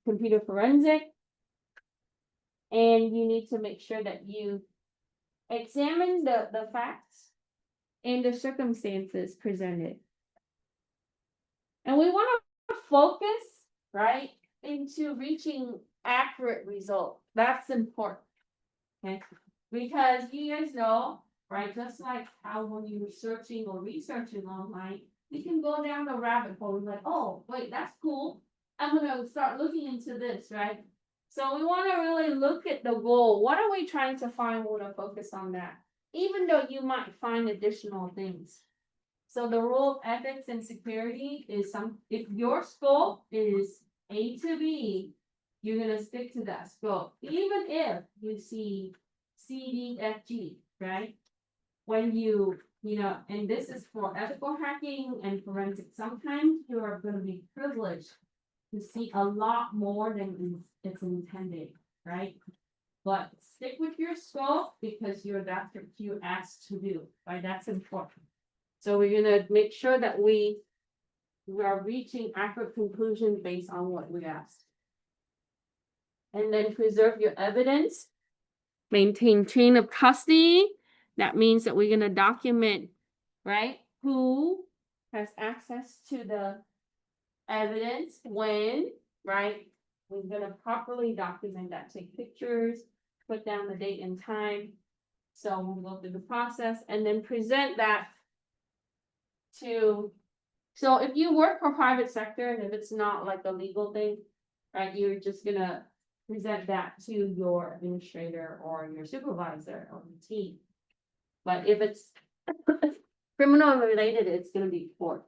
computer forensic. And you need to make sure that you examine the facts and the circumstances presented. And we want to focus, right, into reaching accurate results. That's important. Okay, because you guys know, right, just like how when you're searching or researching online, you can go down the rabbit hole and like, oh, wait, that's cool. I'm gonna start looking into this, right? So we want to really look at the goal. What are we trying to find? We want to focus on that, even though you might find additional things. So the rule of ethics and security is if your scope is A to B, you're gonna stick to that scope, even if you see C, D, F, G, right? When you know, and this is for ethical hacking and forensic, sometimes you are gonna be privileged to see a lot more than it's intended, right? But stick with your scope because that's what you asked to do, right? That's important. So we're gonna make sure that we are reaching accurate conclusions based on what we asked. And then preserve your evidence. Maintain chain of custody. That means that we're gonna document, right? Who has access to the evidence when, right? We're gonna properly document that, take pictures, put down the date and time. So we'll go through the process and then present that to, so if you work for private sector and if it's not like a legal thing, right, you're just gonna present that to your administrator or your supervisor or your team. But if it's criminal related, it's gonna be court.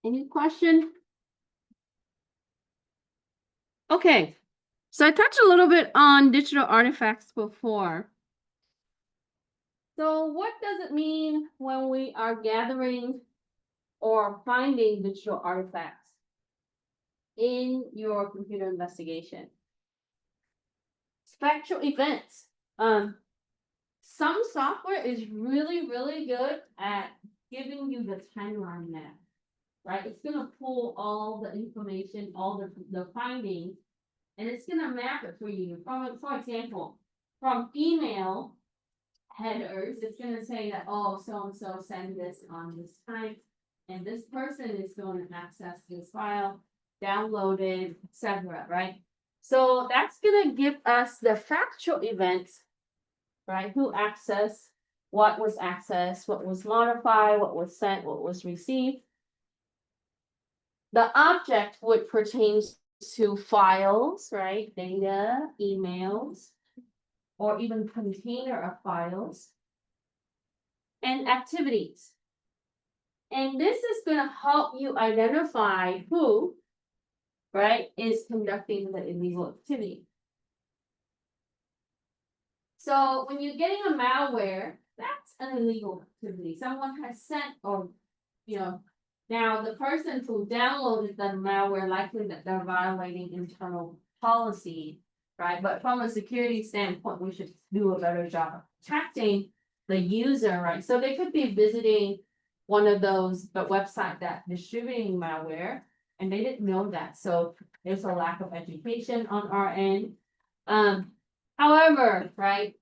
Any question? Okay, so I touched a little bit on digital artifacts before. So what does it mean when we are gathering or finding digital artifacts in your computer investigation? Factual events. Some software is really, really good at giving you the timeline map, right? It's gonna pull all the information, all the findings, and it's gonna map it for you. For example, from email headers, it's gonna say that, oh, so-and-so sent this on this time, and this person is going to access this file. downloaded, etc., right? So that's gonna give us the factual events, right? Who accessed, what was accessed, what was modified, what was sent, what was received. The object would pertain to files, right? Data, emails, or even container of files, and activities. And this is going to help you identify who, right, is conducting the illegal activity. So when you're getting a malware, that's an illegal activity. Someone has sent or, now the person who downloaded the malware, likely that they're violating internal policy, right? But from a security standpoint, we should do a better job of protecting the user, right? So they could be visiting one of those, the website that distributing malware, and they didn't know that. So there's a lack of education on our end. However, right,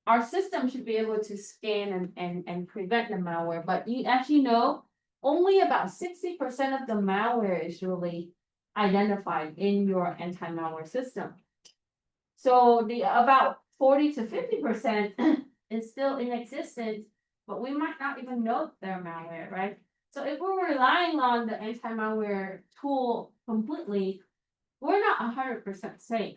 our system should be able to scan and prevent the malware, but you actually know only about 60% of the malware is really identified in your anti-malware system. So the about 40 to 50% is still in existence, but we might not even know they're malware, right? So if we're relying on the anti-malware tool completely, we're not 100% safe.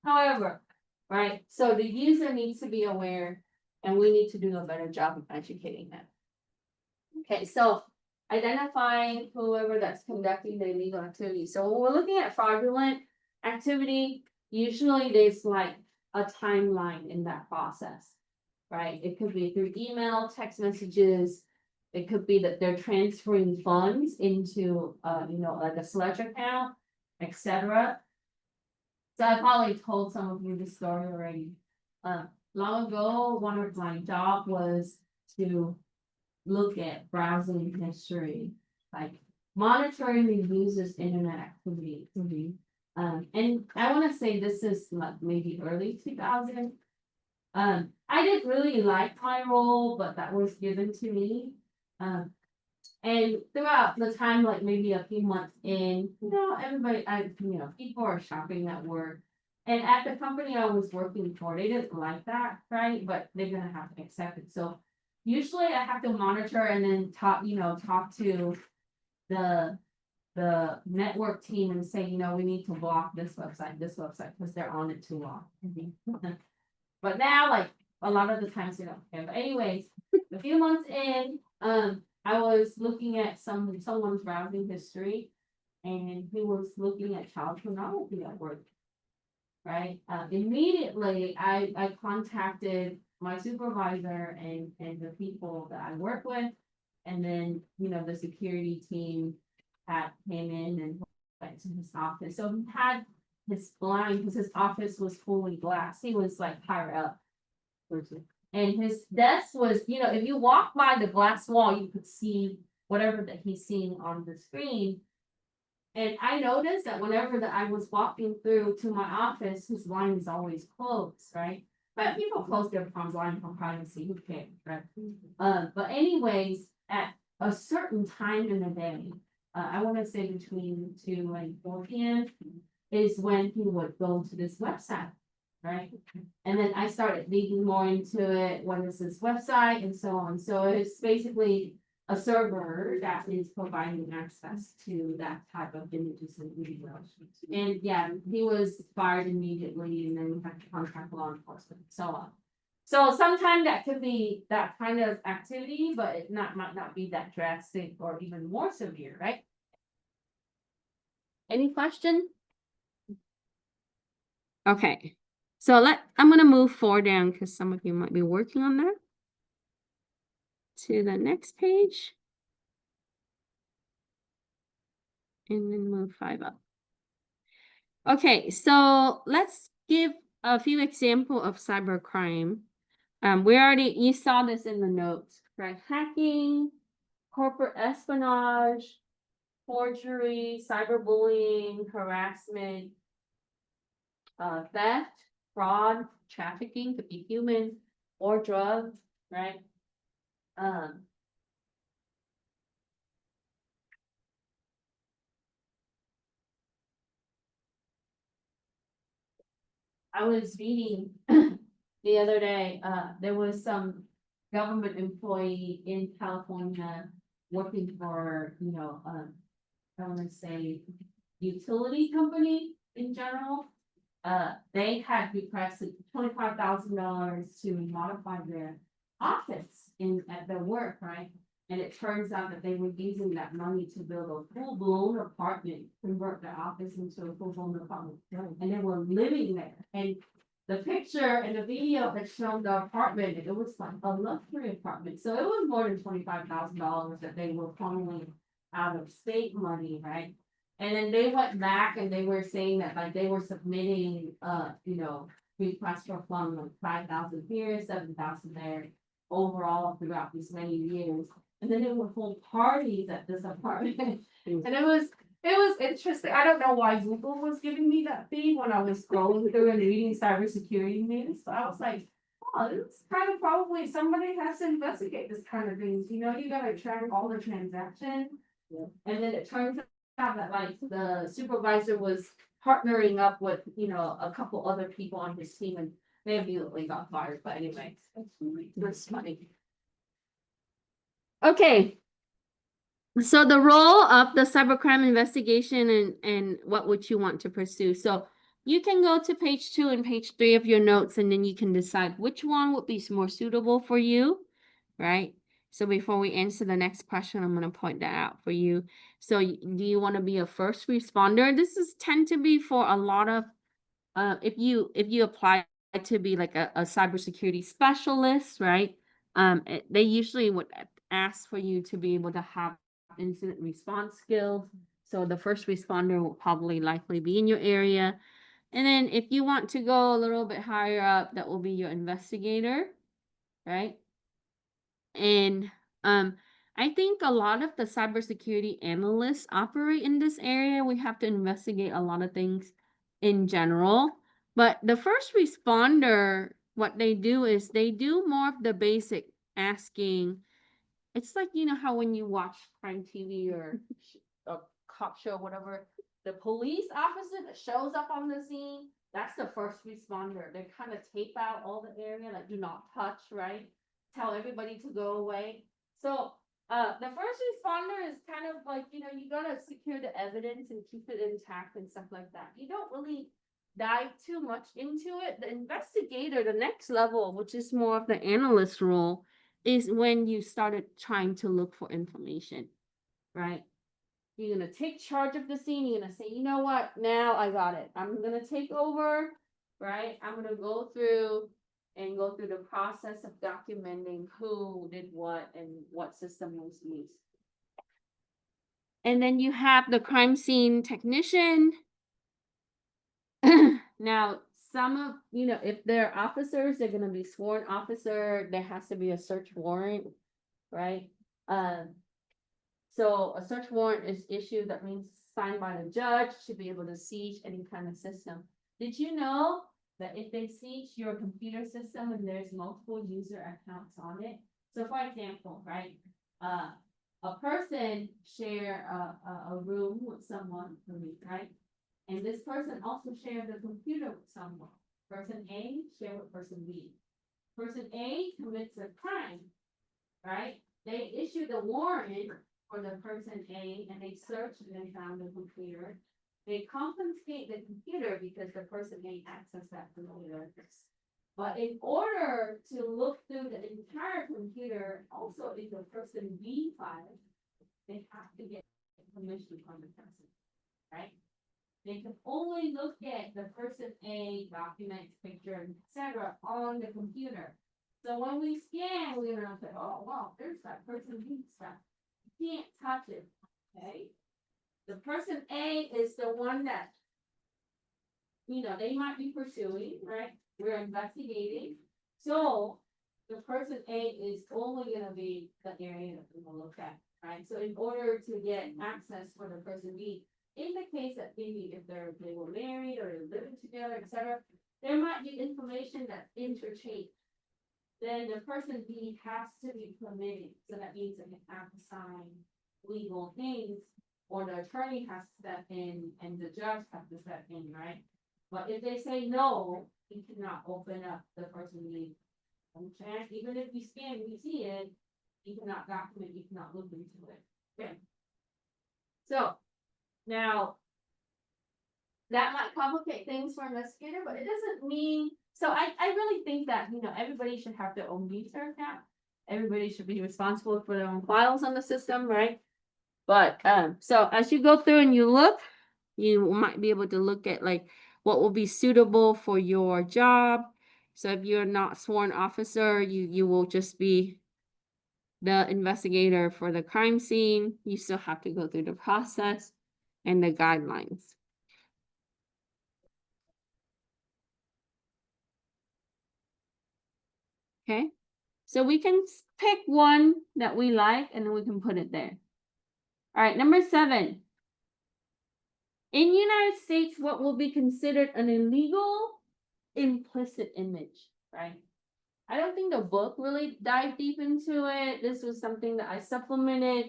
However, right, so the user needs to be aware, and we need to do a better job of educating them. Okay, so identifying whoever that's conducting the illegal activity. So when we're looking at fraudulent activity, usually there's like a timeline in that process, right? It could be through email, text messages. It could be that they're transferring funds into, like a Sledge account, etc. So I probably told some of you this story already. Long ago, one of my job was to look at browsing history, like monitoring the user's internet activity. And I want to say this is like maybe early 2000. I didn't really like my role, but that was given to me. And throughout the time, like maybe a few months in, everybody, people are shopping at work. And at the company I was working for, they didn't like that, right? But they're gonna have to accept it. So usually I have to monitor and then talk to the network team and say, we need to block this website, because they're on it too long. But now, like a lot of the times, okay. But anyways, a few months in, I was looking at someone's browsing history, and he was looking at child pornography at work. Right. Immediately, I contacted my supervisor and the people that I work with, and then the security team came in and went to his office. So he had his blind, because his office was fully glass. He was like higher up. And his desk was, if you walk by the glass wall, you could see whatever that he's seeing on the screen. And I noticed that whenever that I was walking through to my office, his blind is always closed, right? But people close their blind for privacy, who cares, right? But anyways, at a certain time in the day, I want to say between 2 and 4 p.m. is when he would go to this website, right? And then I started digging more into it. What is this website and so on? So it's basically a server that is providing access to that type of images and videos. And yeah, he was fired immediately, and then we had to contact law enforcement and so on. So sometimes that could be that kind of activity, but it might not be that drastic or even more severe, right? Any question? Okay, so I'm gonna move 4 down because some of you might be working on that. To the next page. And then move 5 up. Okay, so let's give a few examples of cybercrime. You saw this in the notes, right? Hacking, corporate espionage, forgery, cyberbullying, harassment, theft, fraud, trafficking, could be human or drugs, right? I was reading the other day, there was some government employee in California working for, I wanna say utility company in general. They had requested $25,000 to modify their office at their work, right? And it turns out that they were using that money to build a full-blown apartment, convert their office into a full-blown apartment. And they were living there, and the picture and the video had shown the apartment, and it was like a luxury apartment, so it was more than $25,000 that they were funneling out of state money, right? And then they went back and they were saying that like they were submitting, requests for funds like 5,000 here, 7,000 there, overall throughout these many years. And then they would hold parties at this apartment, and it was interesting. I don't know why Google was giving me that feed when I was scrolling through and reading cybersecurity news. So I was like, oh, this is kind of probably somebody has to investigate this kind of things. You gotta track all the transactions. Yeah. And then it turns out that like the supervisor was partnering up with, a couple other people on his team, and they immediately got fired. But anyway, that's funny. Okay. So the role of the cybercrime investigation and what would you want to pursue? So you can go to page 2 and page 3 of your notes, and then you can decide which one would be more suitable for you, right? So before we answer the next question, I'm going to point that out for you. So do you want to be a first responder? This is tend to be for a lot of, if you apply to be like a cybersecurity specialist, right? They usually would ask for you to be able to have incident response skills. So the first responder will probably likely be in your area. And then if you want to go a little bit higher up, that will be your investigator, right? And I think a lot of the cybersecurity analysts operate in this area. We have to investigate a lot of things in general. But the first responder, what they do is they do more of the basic asking. It's like, how when you watch crime TV or a cop show, whatever, the police officer that shows up on the scene, that's the first responder. They kind of tape out all the area, like do not touch, right? Tell everybody to go away. So the first responder is kind of like, you gotta secure the evidence and keep it intact and stuff like that. You don't really dive too much into it. The investigator, the next level, which is more of the analyst role, is when you started trying to look for information, right? You're gonna take charge of the scene. You're gonna say, you know what? Now I got it. I'm gonna take over, right? I'm gonna go through the process of documenting who did what and what system was used. And then you have the crime scene technician. Now, some of, if they're officers, they're gonna be sworn officer. There has to be a search warrant, right? So a search warrant is issued, that means signed by the judge to be able to siege any kind of system. Did you know that if they siege your computer system and there's multiple user accounts on it? So for example, right, a person share a room with someone, right? And this person also shared the computer with someone. Person A share with person B. Person A commits a crime, right? They issued a warrant for the person A, and they searched and they found the computer. They confiscate the computer because the person A accessed that computer. But in order to look through the entire computer, also in the person B file, they have to get permission from the person, right? They can only look at the person A documents, picture, etc. on the computer. So when we scan, we're gonna say, oh wow, there's that person B stuff. You can't touch it. Okay. The person A is the one that, they might be pursuing, right? We're investigating. So the person A is only gonna be the area that we're gonna look at, right? So in order to get access for the person B, in the case that maybe if they were married or they're living together, etc., there might be information that's interchanged. Then the person B has to be permitted. So that means that they have to sign legal things, or the attorney has to step in and the judge has to step in, right? But if they say no, you cannot open up the person's name. And even if you scan, you see it, you cannot document, you cannot look into it. Okay. So, now. That might complicate things for an investigator, but it doesn't mean, so I really think that, everybody should have their own meter account. Everybody should be responsible for their own files on the system, right? But, so as you go through and you look, you might be able to look at like what will be suitable for your job. So if you're not sworn officer, you will just be the investigator for the crime scene. You still have to go through the process and the guidelines. Okay, so we can pick one that we like and then we can put it there. All right, number 7. In the United States, what will be considered an illegal implicit image, right? I don't think the book really dived deep into it. This was something that I supplemented.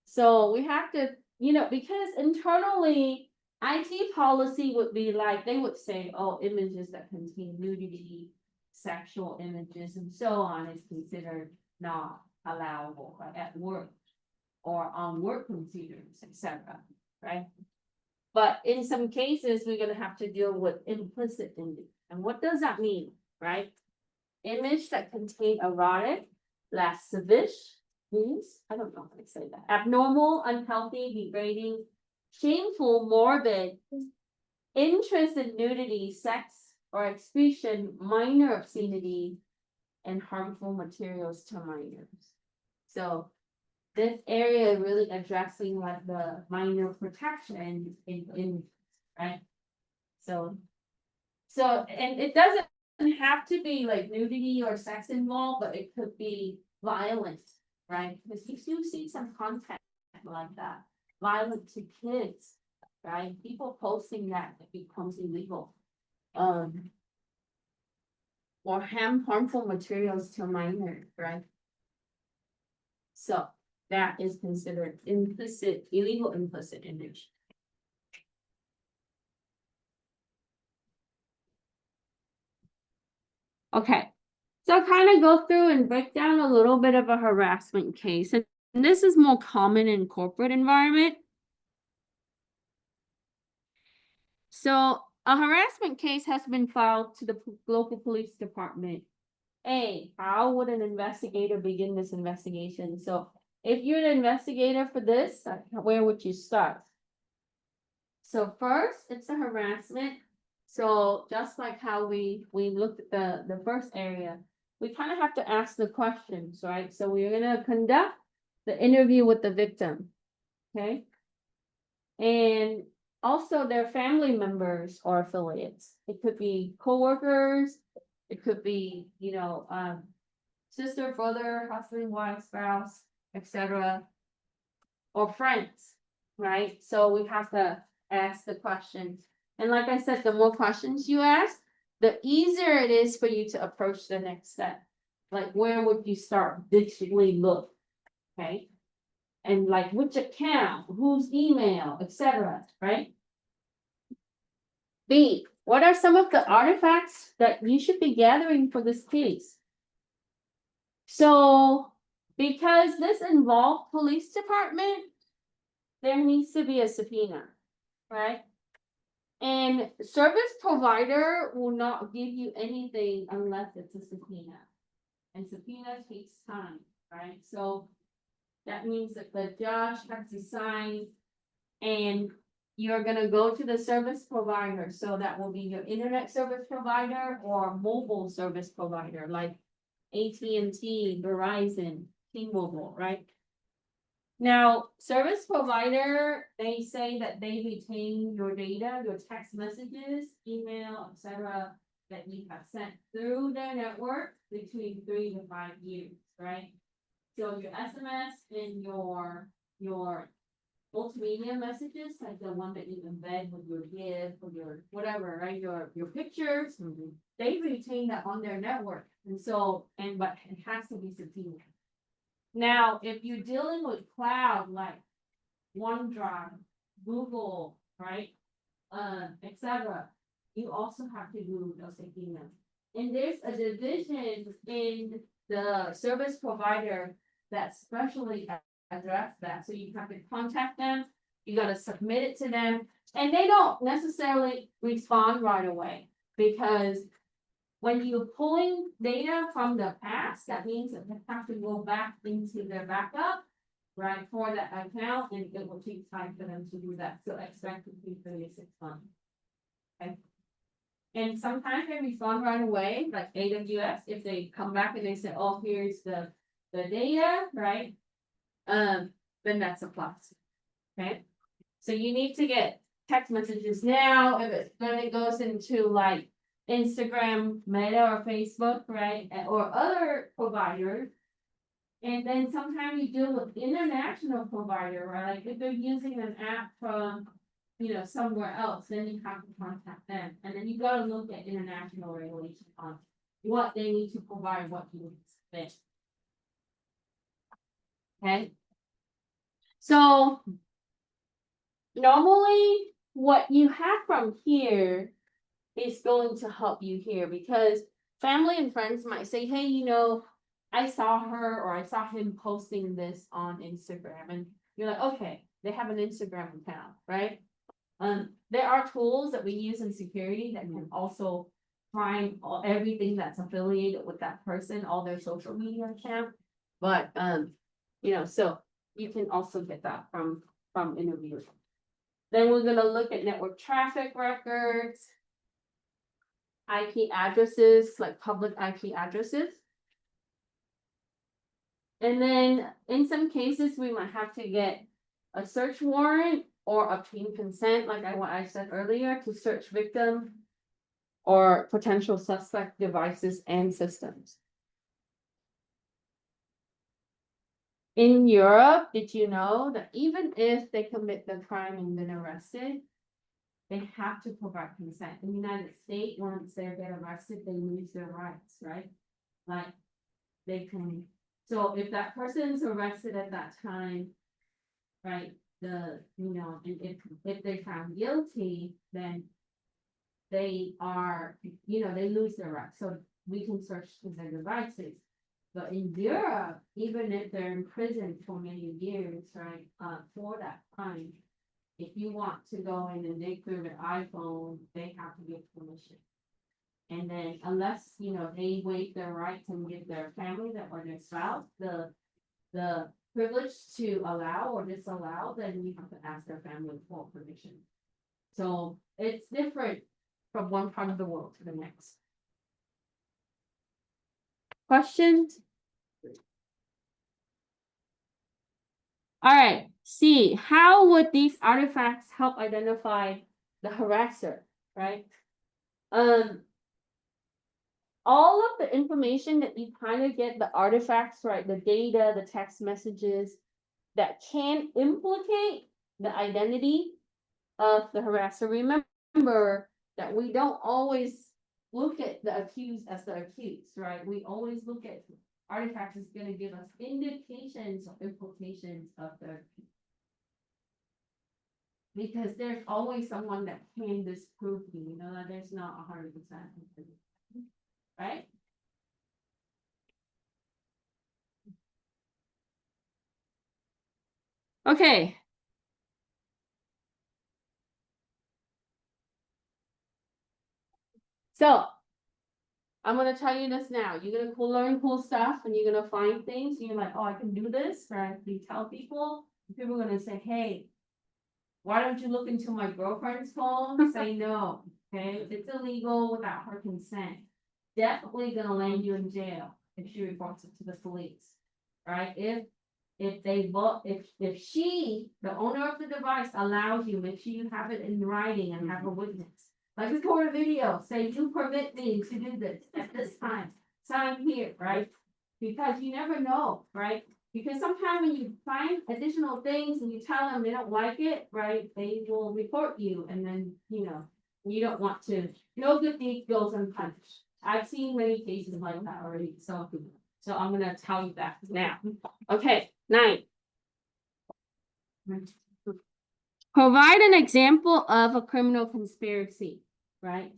So we have to, because internally, IT policy would be like, they would say, oh, images that contain nudity, sexual images, and so on is considered not allowable at work or on work computers, etc. Right? But in some cases, we're gonna have to deal with implicit image. And what does that mean, right? Image that contain erotic, lascivious, means, I don't know how to say that, abnormal, unhealthy, degrading, shameful, morbid, interest in nudity, sex, or excretion, minor obscenity, and harmful materials to minors. So this area really addressing like the minor protection in right? So and it doesn't have to be like nudity or sex involved, but it could be violent, right? Because you do see some content like that, violent to kids, right? People posting that, it becomes illegal. Or harmful materials to minors, right? So that is considered illegal implicit image. Okay, so kind of go through and break down a little bit of a harassment case. And this is more common in corporate environment. So a harassment case has been filed to the local police department. How would an investigator begin this investigation? So if you're an investigator for this, where would you start? So first, it's a harassment. So just like how we looked at the first area, we kind of have to ask the questions, right? So we're gonna conduct the interview with the victim, okay? And also their family members or affiliates. It could be coworkers, it could be, sister, brother, husband, wife, spouse, etc. Or friends, right? So we have to ask the questions. And like I said, the more questions you ask, the easier it is for you to approach the next step. Like, where would you start? Digitally look, okay? And like, which account, whose email, etc., right? B, what are some of the artifacts that you should be gathering for this case? So, because this involved police department, there needs to be a subpoena, right? And service provider will not give you anything unless it's a subpoena. And subpoena takes time, right? So that means that the judge has to sign and you're gonna go to the service provider. So that will be your internet service provider or mobile service provider like AT&T, Verizon, T-Mobile, right? Now, service provider, they say that they retain your data, your text messages, email, etc., that you have sent through their network between 3 to 5 years, right? So your SMS and your multimedia messages, like the one that you embed with your GIF or your whatever, right? Your pictures, they retain that on their network. And so, but it has to be subpoenaed. Now, if you're dealing with cloud like OneDrive, Google, right, etc., you also have to do those emails. And there's a division in the service provider that specially address that, so you have to contact them, you gotta submit it to them, and they don't necessarily respond right away, because when you're pulling data from the past, that means that they have to go back into their backup, right, for that account, and it will take time for them to do that, so expect it to be 36 months. Okay. And sometimes they respond right away, like AWS, if they come back and they say, oh, here's the data, right? Then that's a plus. Okay, so you need to get text messages now, if it's when it goes into like Instagram, Meta or Facebook, right? Or other providers. And then sometimes you deal with international provider, right? Like if they're using an app from, somewhere else, then you have to contact them. And then you gotta look at international regulations on what they need to provide, what you expect. Okay. So normally what you have from here is going to help you here, because family and friends might say, hey, I saw her or I saw him posting this on Instagram, and you're like, okay, they have an Instagram account, right? There are tools that we use in security that can also find everything that's affiliated with that person, all their social media account. But so you can also get that from interviews. Then we're gonna look at network traffic records, IP addresses, like public IP addresses. And then in some cases, we might have to get a search warrant or obtain consent, like what I said earlier, to search victim or potential suspect devices and systems. In Europe, did you know that even if they commit the crime and been arrested, they have to provide consent? In the United States, once they get arrested, they lose their rights, right? Like they can. So if that person's arrested at that time, right, and if they found guilty, then they are, they lose their rights. So we can search their devices. But in Europe, even if they're in prison for many years, right, for that crime, if you want to go in and dig through their iPhone, they have to give permission. And then unless, they waive their rights and give their family or their spouse the privilege to allow or disallow, then you have to ask their family for permission. So it's different from one part of the world to the next. Questions? All right, C, how would these artifacts help identify the harasser, right? All of the information that you kind of get, the artifacts, right, the data, the text messages that can implicate the identity of the harasser. Remember that we don't always look at the accused as the accused, right? We always look at artifacts is going to give us indications or implications of the, because there's always someone that can disprove you, that there's not 100%, right? Okay. So I'm gonna tell you this now. You're gonna learn cool stuff and you're gonna find things. You're like, oh, I can do this, right? You tell people, people are gonna say, hey, why don't you look into my girlfriend's phone? Say no, okay? If it's illegal without her consent, definitely gonna land you in jail if she reports it to the police, right? If they vote, if she, the owner of the device, allows you, make sure you have it in writing and have a witness. Like record a video, say you permit me to do this at this time, sign here, right? Because you never know, right? Because sometimes when you find additional things and you tell them they don't like it, right? They will report you, and then, you don't want to, no good deed goes unpunished. I've seen many cases like that already, so I'm gonna tell you that now. Okay, 9. Provide an example of a criminal conspiracy, right?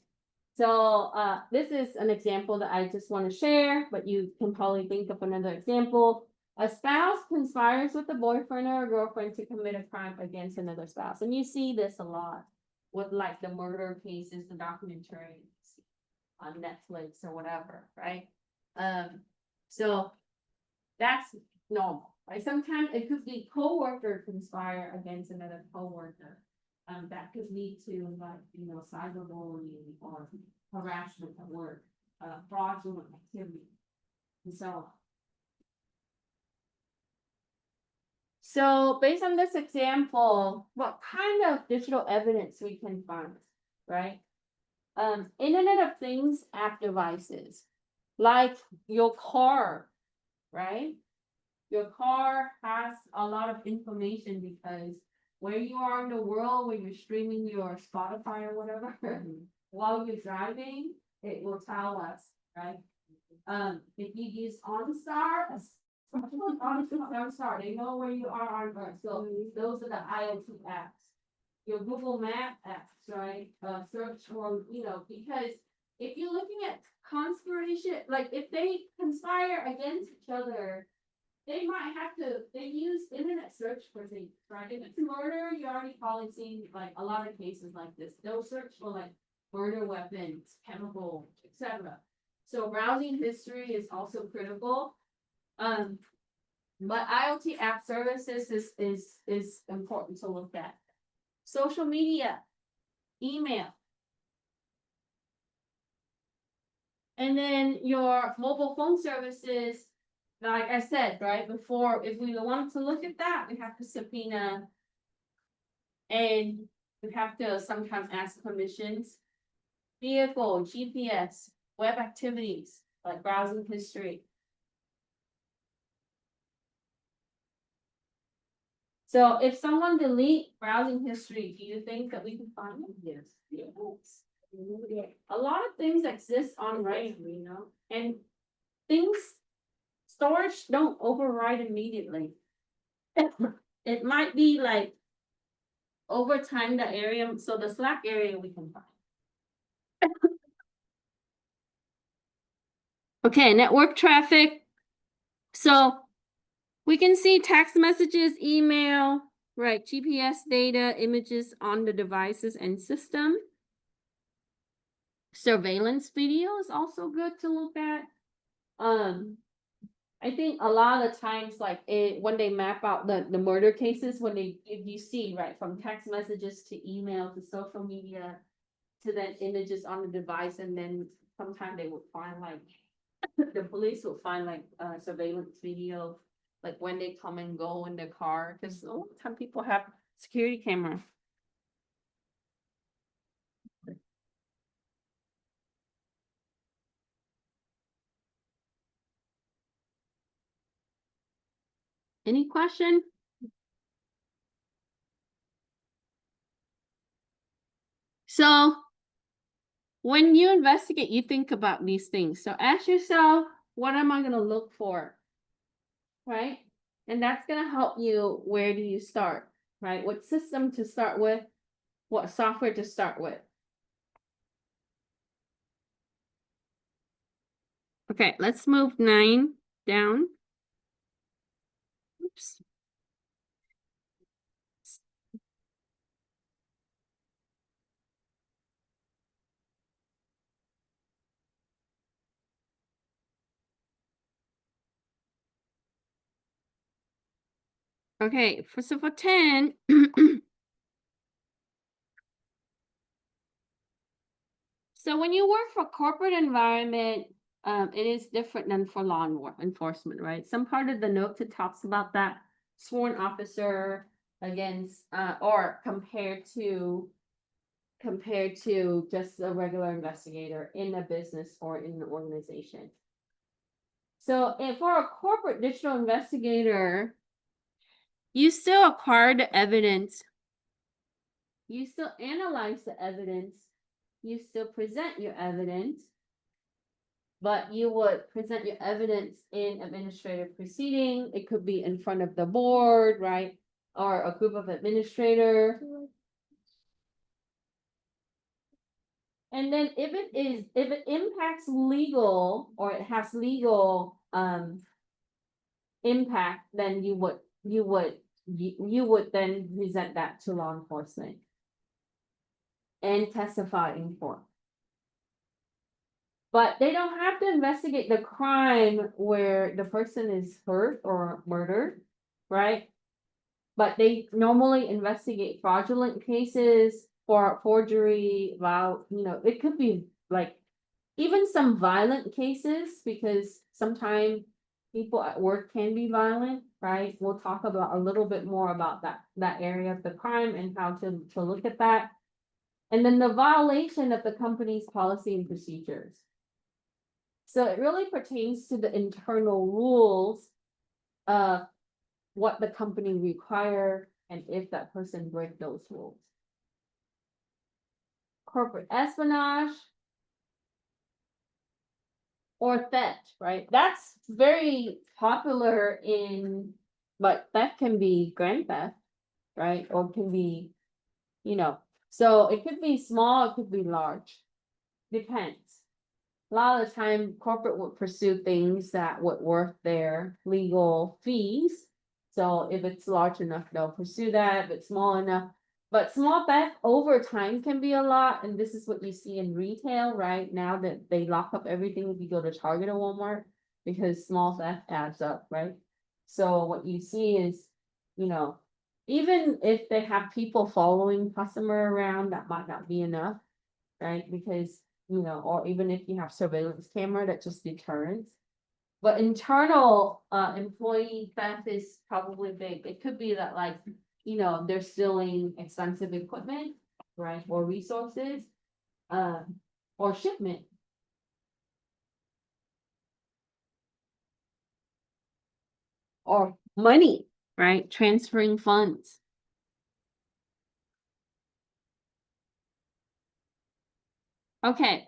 So, this is an example that I just want to share, but you can probably think of another example. A spouse conspires with a boyfriend or a girlfriend to commit a crime against another spouse. And you see this a lot with like the murder cases, the documentaries on Netflix or whatever, right? So that's normal, right? Sometimes it could be coworker conspire against another coworker. That could lead to like, cyberbullying or harassment at work, fraudulent activity, and so on. So based on this example, what kind of digital evidence we can find, right? Internet of Things app devices, like your car, right? Your car has a lot of information because where you are in the world, when you're streaming your Spotify or whatever, while you're driving, it will tell us, right? If you use OnStar, OnStar, they know where you are on Earth. So those are the IoT apps. Your Google Map apps, right? Search for, because if you're looking at conspiration, like if they conspire against each other, they use internet search for things, right? If it's murder, you're already probably seeing like a lot of cases like this. They'll search for like murder weapons, chemicals, etc. So browsing history is also critical. But IoT app services is important to look at. Social media, email. And then your mobile phone services, like I said, right before, if we want to look at that, we have to subpoena. And we have to sometimes ask permissions. Vehicle, GPS, web activities, like browsing history. So if someone delete browsing history, do you think that we can find them? Yes. Yes. A lot of things exist on RAM, and things storage don't override immediately. It might be like over time the area, so the slack area we can find. Okay, network traffic. So we can see text messages, email, right? GPS data, images on the devices and system. Surveillance video is also good to look at. I think a lot of times, like when they map out the murder cases, if you see, right, from text messages to email to social media to then images on the device, and then sometimes they would find like the police will find like surveillance video, like when they come and go in the car, because a lot of time people have security camera. Any question? So when you investigate, you think about these things. So ask yourself, what am I going to look for? Right? And that's going to help you. Where do you start? Right? What system to start with? What software to start with? Okay, let's move 9 down. Oops. Okay, so for 10, so when you work for corporate environment, it is different than for law enforcement, right? Some part of the note that talks about that sworn officer against, or compared to just a regular investigator in a business or in an organization. So if for a corporate digital investigator, you still acquire the evidence, you still analyze the evidence, you still present your evidence, but you would present your evidence in administrative proceeding. It could be in front of the board, right? Or a group of administrators. And then if it impacts legal or it has legal impact, then you would then present that to law enforcement. And testify in court. But they don't have to investigate the crime where the person is hurt or murdered, right? But they normally investigate fraudulent cases for forgery, it could be like even some violent cases, because sometimes people at work can be violent, right? We'll talk about a little bit more about that area of the crime and how to look at that. And then the violation of the company's policy and procedures. So it really pertains to the internal rules of what the company require and if that person breaks those rules. Corporate espionage or theft, right? That's very popular but theft can be grand theft, right? Or can be, so it could be small, it could be large. Depends. A lot of the time, corporate would pursue things that would worth their legal fees. So if it's large enough, they'll pursue that. If it's small enough, but small theft over time can be a lot. And this is what you see in retail right now, that they lock up everything if you go to Target or Walmart, because small theft adds up, right? So what you see is, even if they have people following customer around, that might not be enough, right? Because or even if you have surveillance camera, that just deters. But internal employee theft is probably big. It could be that they're stealing expensive equipment, right? Or resources, or shipment. Or money, right? Transferring funds. Okay.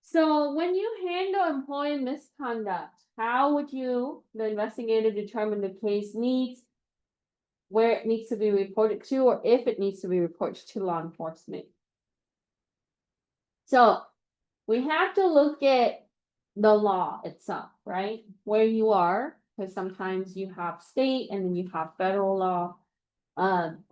So when you handle employee misconduct, how would the investigator determine the case where it needs to be reported to, or if it needs to be reported to law enforcement? So we have to look at the law itself, right? Where you are, because sometimes you have state and then you have federal law.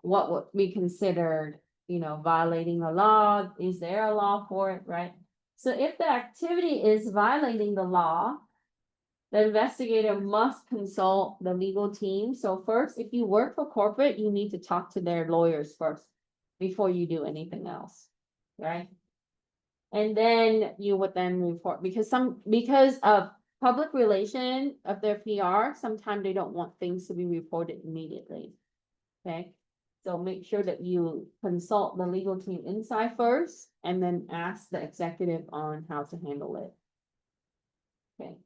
What would be considered, violating the law? Is there a law for it, right? So if the activity is violating the law, the investigator must consult the legal team. So first, if you work for corporate, you need to talk to their lawyers first before you do anything else, right? And then you would then report, because of public relation of their PR, sometimes they don't want things to be reported immediately. Okay, so make sure that you consult the legal team inside first and then ask the executive on how to handle it. Okay.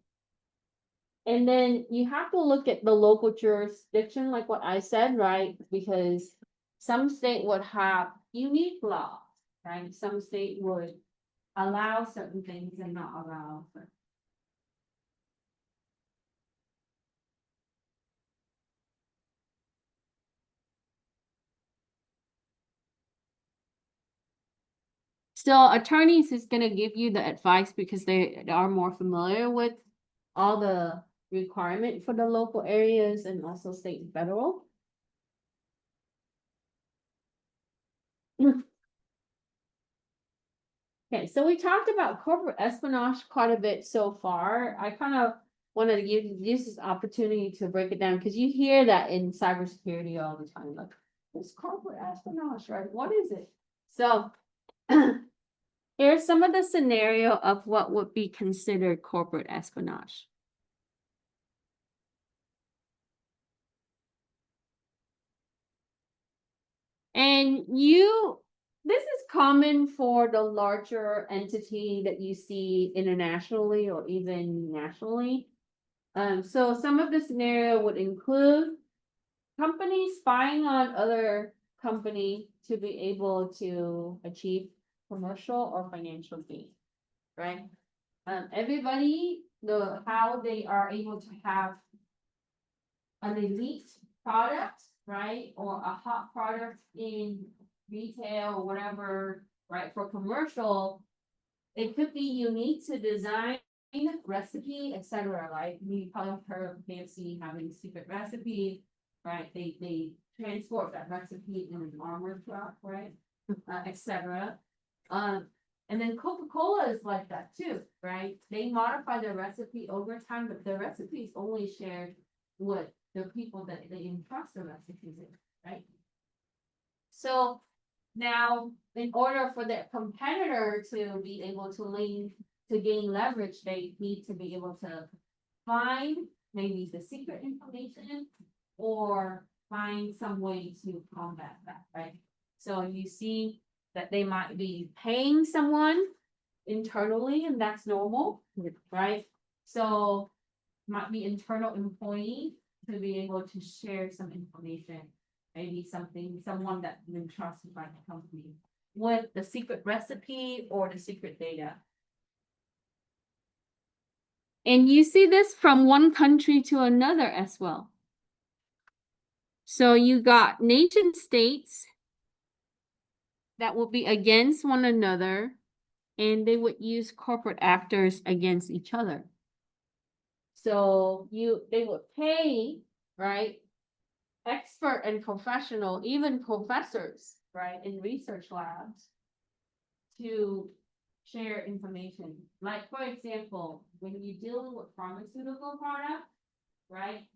And then you have to look at the local jurisdiction, like what I said, right? Because some state would have unique laws, right? Some state would allow certain things and not allow certain. So attorneys is gonna give you the advice because they are more familiar with all the requirement for the local areas and also state and federal. Okay, so we talked about corporate espionage quite a bit so far. I kind of wanted to use this opportunity to break it down, because you hear that in cybersecurity all the time, like, it's corporate espionage, right? What is it? So here's some of the scenario of what would be considered corporate espionage. And this is common for the larger entity that you see internationally or even nationally. So some of the scenario would include companies spying on other company to be able to achieve commercial or financial gain, right? Everybody, how they are able to have an elite product, right? Or a hot product in retail or whatever, right? For commercial, it could be unique to design, recipe, etc. Like we probably have heard of KFC having secret recipe, right? They transport that recipe in an armored truck, right? Etc. And then Coca-Cola is like that too, right? They modify their recipe over time, but the recipe is only shared with the people that they entrust the recipes in, right? So now, in order for their competitor to be able to gain leverage, they need to be able to find maybe the secret information or find some way to combat that, right? So you see that they might be paying someone internally, and that's normal, right? So might be internal employee to be able to share some information, maybe someone that's been trusted by the company with the secret recipe or the secret data. And you see this from one country to another as well. So you got nation states that will be against one another, and they would use corporate actors against each other. So they would pay, right, expert and professional, even professors, right, in research labs to share information. Like, for example, when you're dealing with pharmaceutical products, right?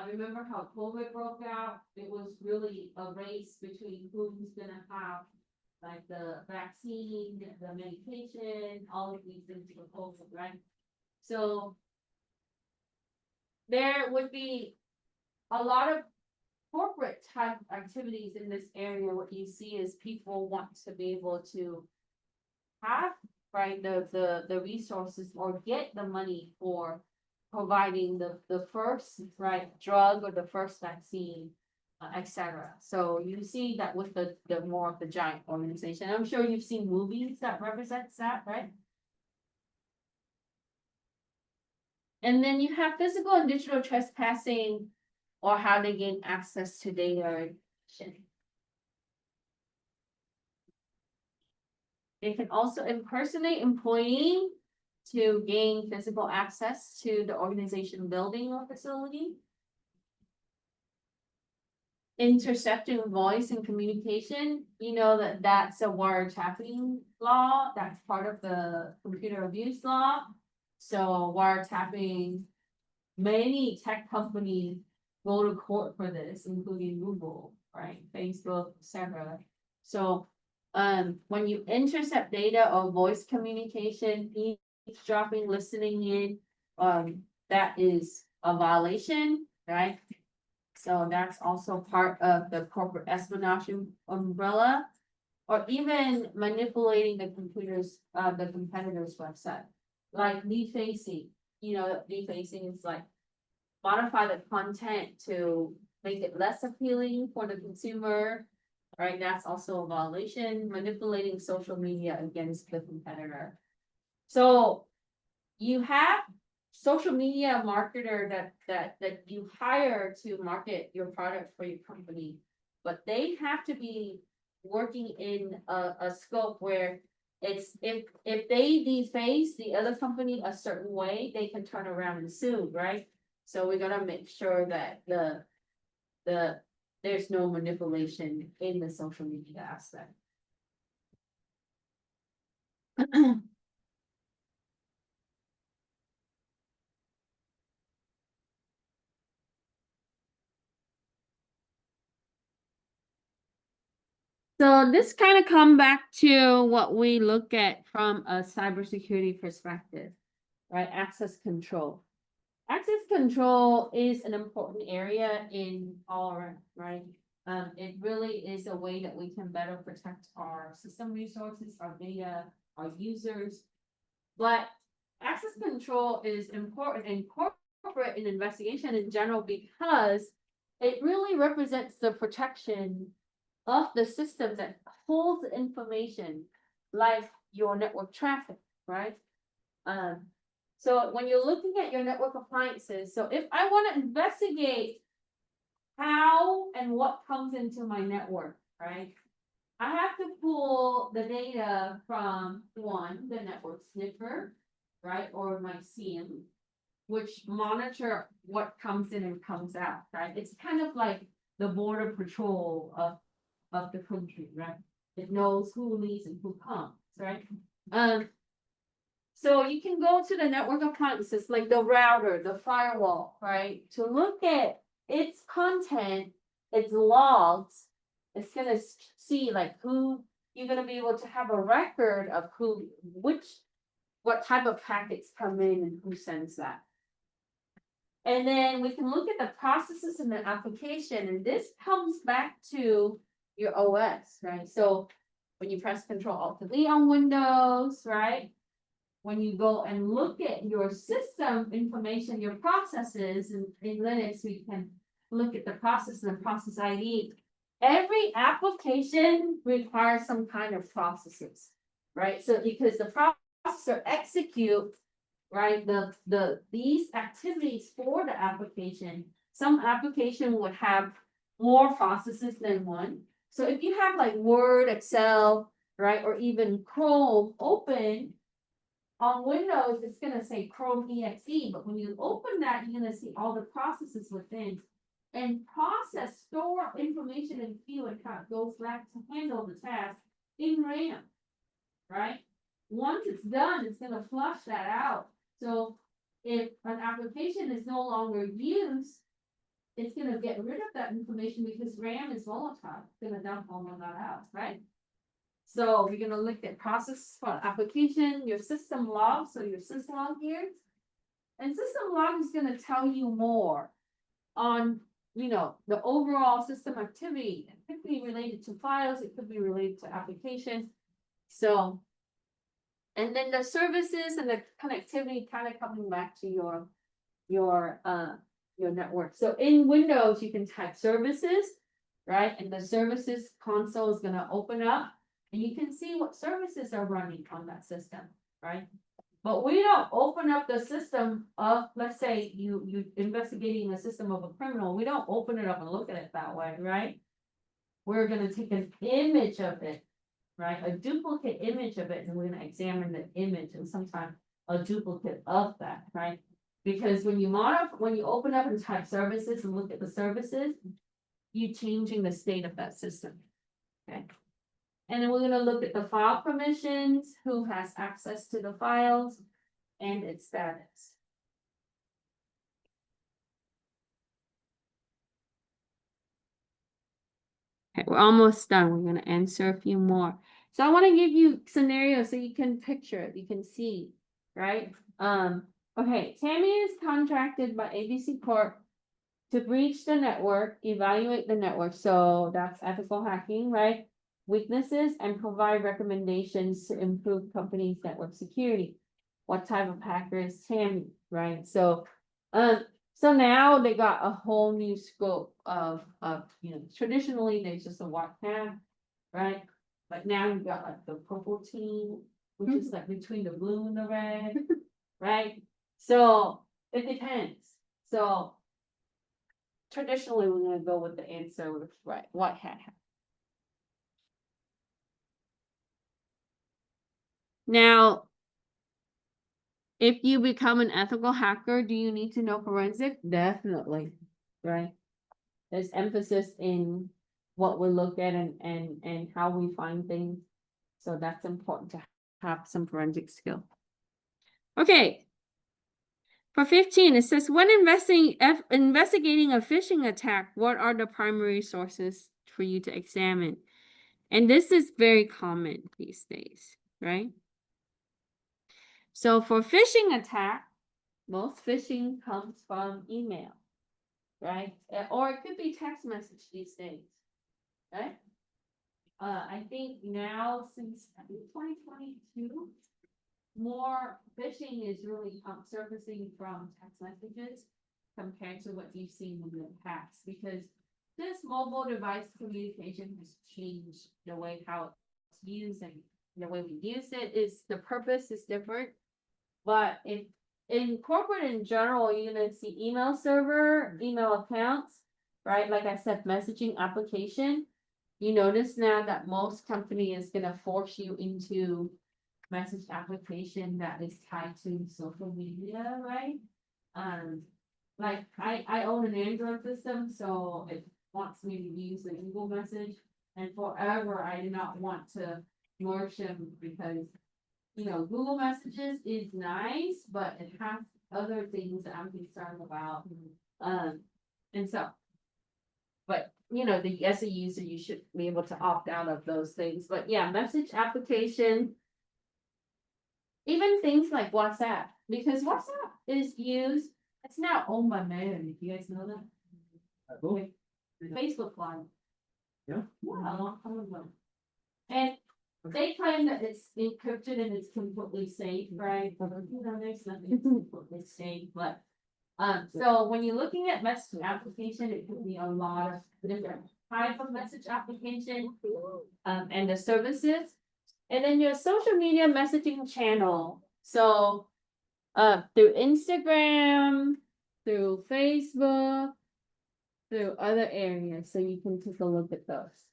Remember how COVID broke out? It was really a race between who's gonna have like the vaccine, the medication, all of these things for COVID, right? So there would be a lot of corporate type activities in this area. What you see is people want to be able to have, right, the resources or get the money for providing the first, right, drug or the first vaccine, etc. So you see that with the more of the giant organization. I'm sure you've seen movies that represents that, right? And then you have physical and digital trespassing, or how they gain access to data. They can also impersonate employee to gain physical access to the organization building or facility. Intercepting voice and communication, you know that's a wiretapping law, that's part of the computer abuse law. So wiretapping, many tech companies go to court for this, including Google, right, Facebook, etc. So when you intercept data or voice communication, eavesdropping, listening in, that is a violation, right? So that's also part of the corporate espionage umbrella, or even manipulating the competitor's website, like defacing. You know, defacing is like modify the content to make it less appealing for the consumer, right? That's also a violation. Manipulating social media against the competitor. So you have social media marketer that you hire to market your product for your company, but they have to be working in a scope where it's if they deface the other company a certain way, they can turn around and sue, right? So we gotta make sure that there's no manipulation in the social media aspect. So this kind of come back to what we look at from a cybersecurity perspective, right? Access control. Access control is an important area in our, right? It really is a way that we can better protect our system resources, our data, our users. But access control is important in corporate and investigation in general because it really represents the protection of the system that holds information like your network traffic, right? So when you're looking at your network appliances, so if I want to investigate how and what comes into my network, right? I have to pull the data from the network sniffer, right, or my SIEM, which monitor what comes in and comes out, right? It's kind of like the border patrol of the country, right? It knows who leaves and who comes, right? So you can go to the network appliances like the router, the firewall, right? To look at its content, its logs, it's gonna see like who you're gonna be able to have a record of what type of packets come in and who sends that. And then we can look at the processes in the application, and this comes back to your OS, right? So when you press Control-Alt-Delete on Windows, right? When you go and look at your system information, your processes, and in Linux, we can look at the process and the process ID. Every application requires some kind of processes, right? So because the processor execute, right, these activities for the application, some application would have more processes than one. So if you have like Word, Excel, right, or even Chrome open, on Windows, it's gonna say Chrome EXE, but when you open that, you're gonna see all the processes within. And process, store information and queue account goes back to handle the task in RAM, right? Once it's done, it's gonna flush that out. So if an application is no longer used, it's gonna get rid of that information because RAM is volatile. It's gonna dump all of that out, right? So we're gonna look at process for application, your system log, so your syslog here. And system log is gonna tell you more on, the overall system activity. It could be related to files, it could be related to application. So, and then the services and the connectivity kind of coming back to your network. So in Windows, you can type services, right? And the services console is gonna open up. And you can see what services are running on that system, right? But we don't open up the system of, let's say you investigating the system of a criminal, we don't open it up and look at it that way, right? We're gonna take an image of it, right? A duplicate image of it, and we're gonna examine the image and sometimes a duplicate of that, right? Because when you open up and type services and look at the services, you're changing the state of that system, okay? And then we're gonna look at the file permissions, who has access to the files, and its status. Okay, we're almost done. We're gonna answer a few more. So I want to give you scenarios so you can picture it, you can see, right? Okay, Tammy is contracted by ABC Corp to breach the network, evaluate the network, so that's ethical hacking, right? Weaknesses and provide recommendations to improve company's network security. What type of hacker is Tammy, right? So now they got a whole new scope of, traditionally there's just a white hat, right? But now you've got like the purple team, which is like between the blue and the red, right? So it depends. So traditionally, we're gonna go with the answer with white hat. Now, if you become an ethical hacker, do you need to know forensic? Definitely, right? There's emphasis in what we look at and how we find things. So that's important to have some forensic skill. Okay. For 15, it says, when investigating a phishing attack, what are the primary sources for you to examine? And this is very common these days, right? So for phishing attack, most phishing comes from email, right? Or it could be text message these days, right? I think now since 2022, more phishing is really surfacing from text messages compared to what you've seen in the past, because this mobile device communication has changed the way how it's used, and the way we use it is, the purpose is different. But in corporate in general, you're gonna see email server, email accounts, right? Like I said, messaging application. you notice now that most company is gonna force you into message application that is tied to social media, right? Like I own an Android system, so it wants me to use the Google message. And forever, I did not want to merge them because, Google Messages is nice, but it has other things that I'm concerned about. And so. But, as a user, you should be able to opt out of those things. But yeah, message application. Even things like WhatsApp, because WhatsApp is used, it's now owned by Meta, if you guys know that. Cool. Facebook Live. Yeah. Yeah, a long time ago. And they claim that it's encrypted and it's completely safe, right? There's nothing completely safe, but. So when you're looking at message application, it could be a lot of different type of message application, and the services. And then your social media messaging channel, so, through Instagram, through Facebook, through other areas, so you can take a look at those.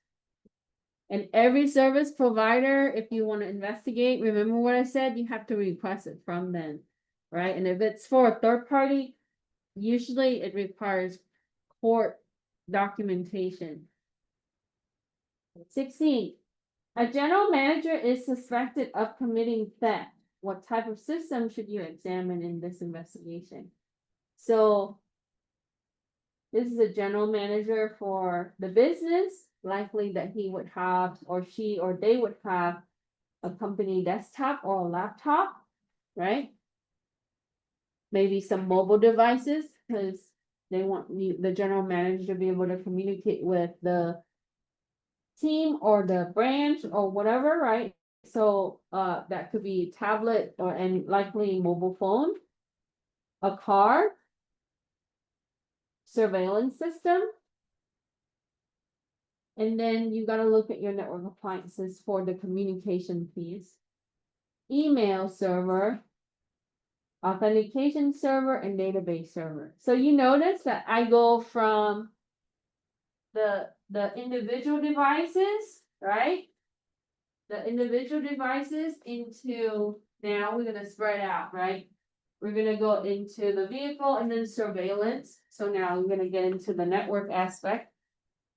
And every service provider, if you want to investigate, remember what I said, you have to request it from them, right? And if it's for a third party, usually it requires court documentation. 16. A general manager is suspected of committing theft. What type of system should you examine in this investigation? So this is a general manager for the business, likely that he would have, or she, or they would have a company desktop or a laptop, right? Maybe some mobile devices, because they want the general manager to be able to communicate with the team or the branch or whatever, right? So that could be tablet and likely mobile phone, a car, surveillance system. And then you gotta look at your network appliances for the communication piece. Email server, authentication server, and database server. So you notice that I go from the individual devices, right? The individual devices into, now we're gonna spread out, right? We're gonna go into the vehicle and then surveillance. So now we're gonna get into the network aspect.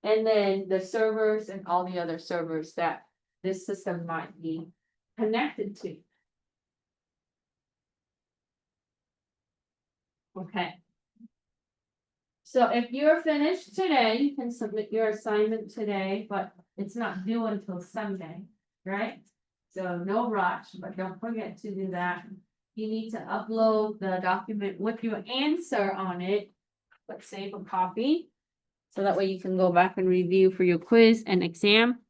And then the servers and all the other servers that this system might be connected to. Okay. So if you're finished today, you can submit your assignment today, but it's not due until Sunday, right? So no rush, but don't forget to do that. You need to upload the document with your answer on it, but save a copy. So that way you can go back and review for your quiz and exam.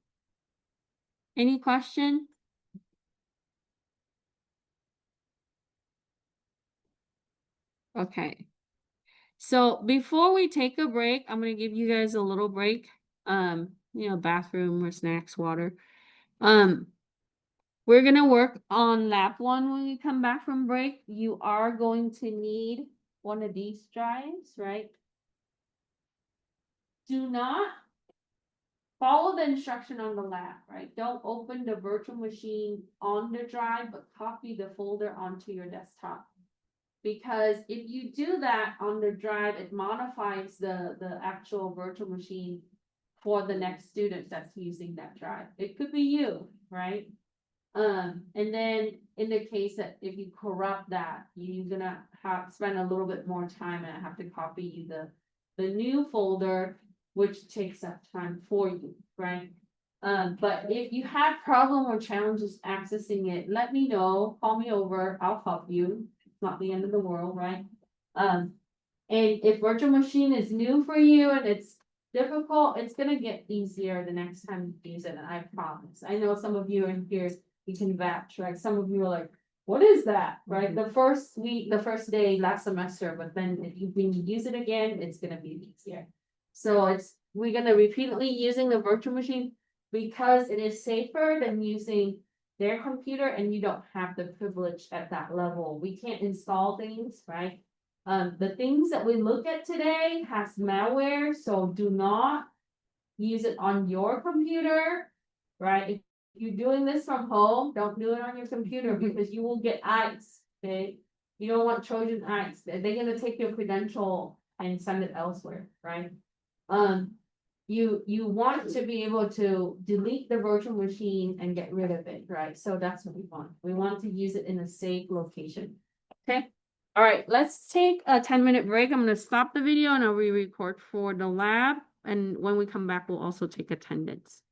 Any question? Okay. So before we take a break, I'm gonna give you guys a little break. Bathroom or snacks, water. We're gonna work on lap 1 when we come back from break. You are going to need one of these drives, right? Do not follow the instruction on the lab, right? Don't open the virtual machine on the drive, but copy the folder onto your desktop. Because if you do that on the drive, it modifies the actual virtual machine for the next student that's using that drive. It could be you, right? And then in the case that if you corrupt that, you're gonna spend a little bit more time and have to copy you the new folder, which takes up time for you, right? But if you have problem or challenges accessing it, let me know, call me over, I'll help you. It's not the end of the world, right? And if virtual machine is new for you and it's difficult, it's gonna get easier the next time you use it, and I promise. I know some of you in here, you can vouch, right? Some of you are like, what is that, right? The first week, the first day last semester, but then when you use it again, it's gonna be easier. So we're gonna repeatedly using the virtual machine because it is safer than using their computer and you don't have the privilege at that level. We can't install things, right? The things that we look at today has malware, so do not use it on your computer, right? If you're doing this from home, don't do it on your computer because you will get ice, okay? You don't want Trojan ice, they're gonna take your credential and send it elsewhere, right? You want to be able to delete the virtual machine and get rid of it, right? So that's what we want. We want to use it in a safe location. Okay, all right, let's take a 10-minute break. I'm gonna stop the video and I'll re-record for the lab. And when we come back, we'll also take attendance.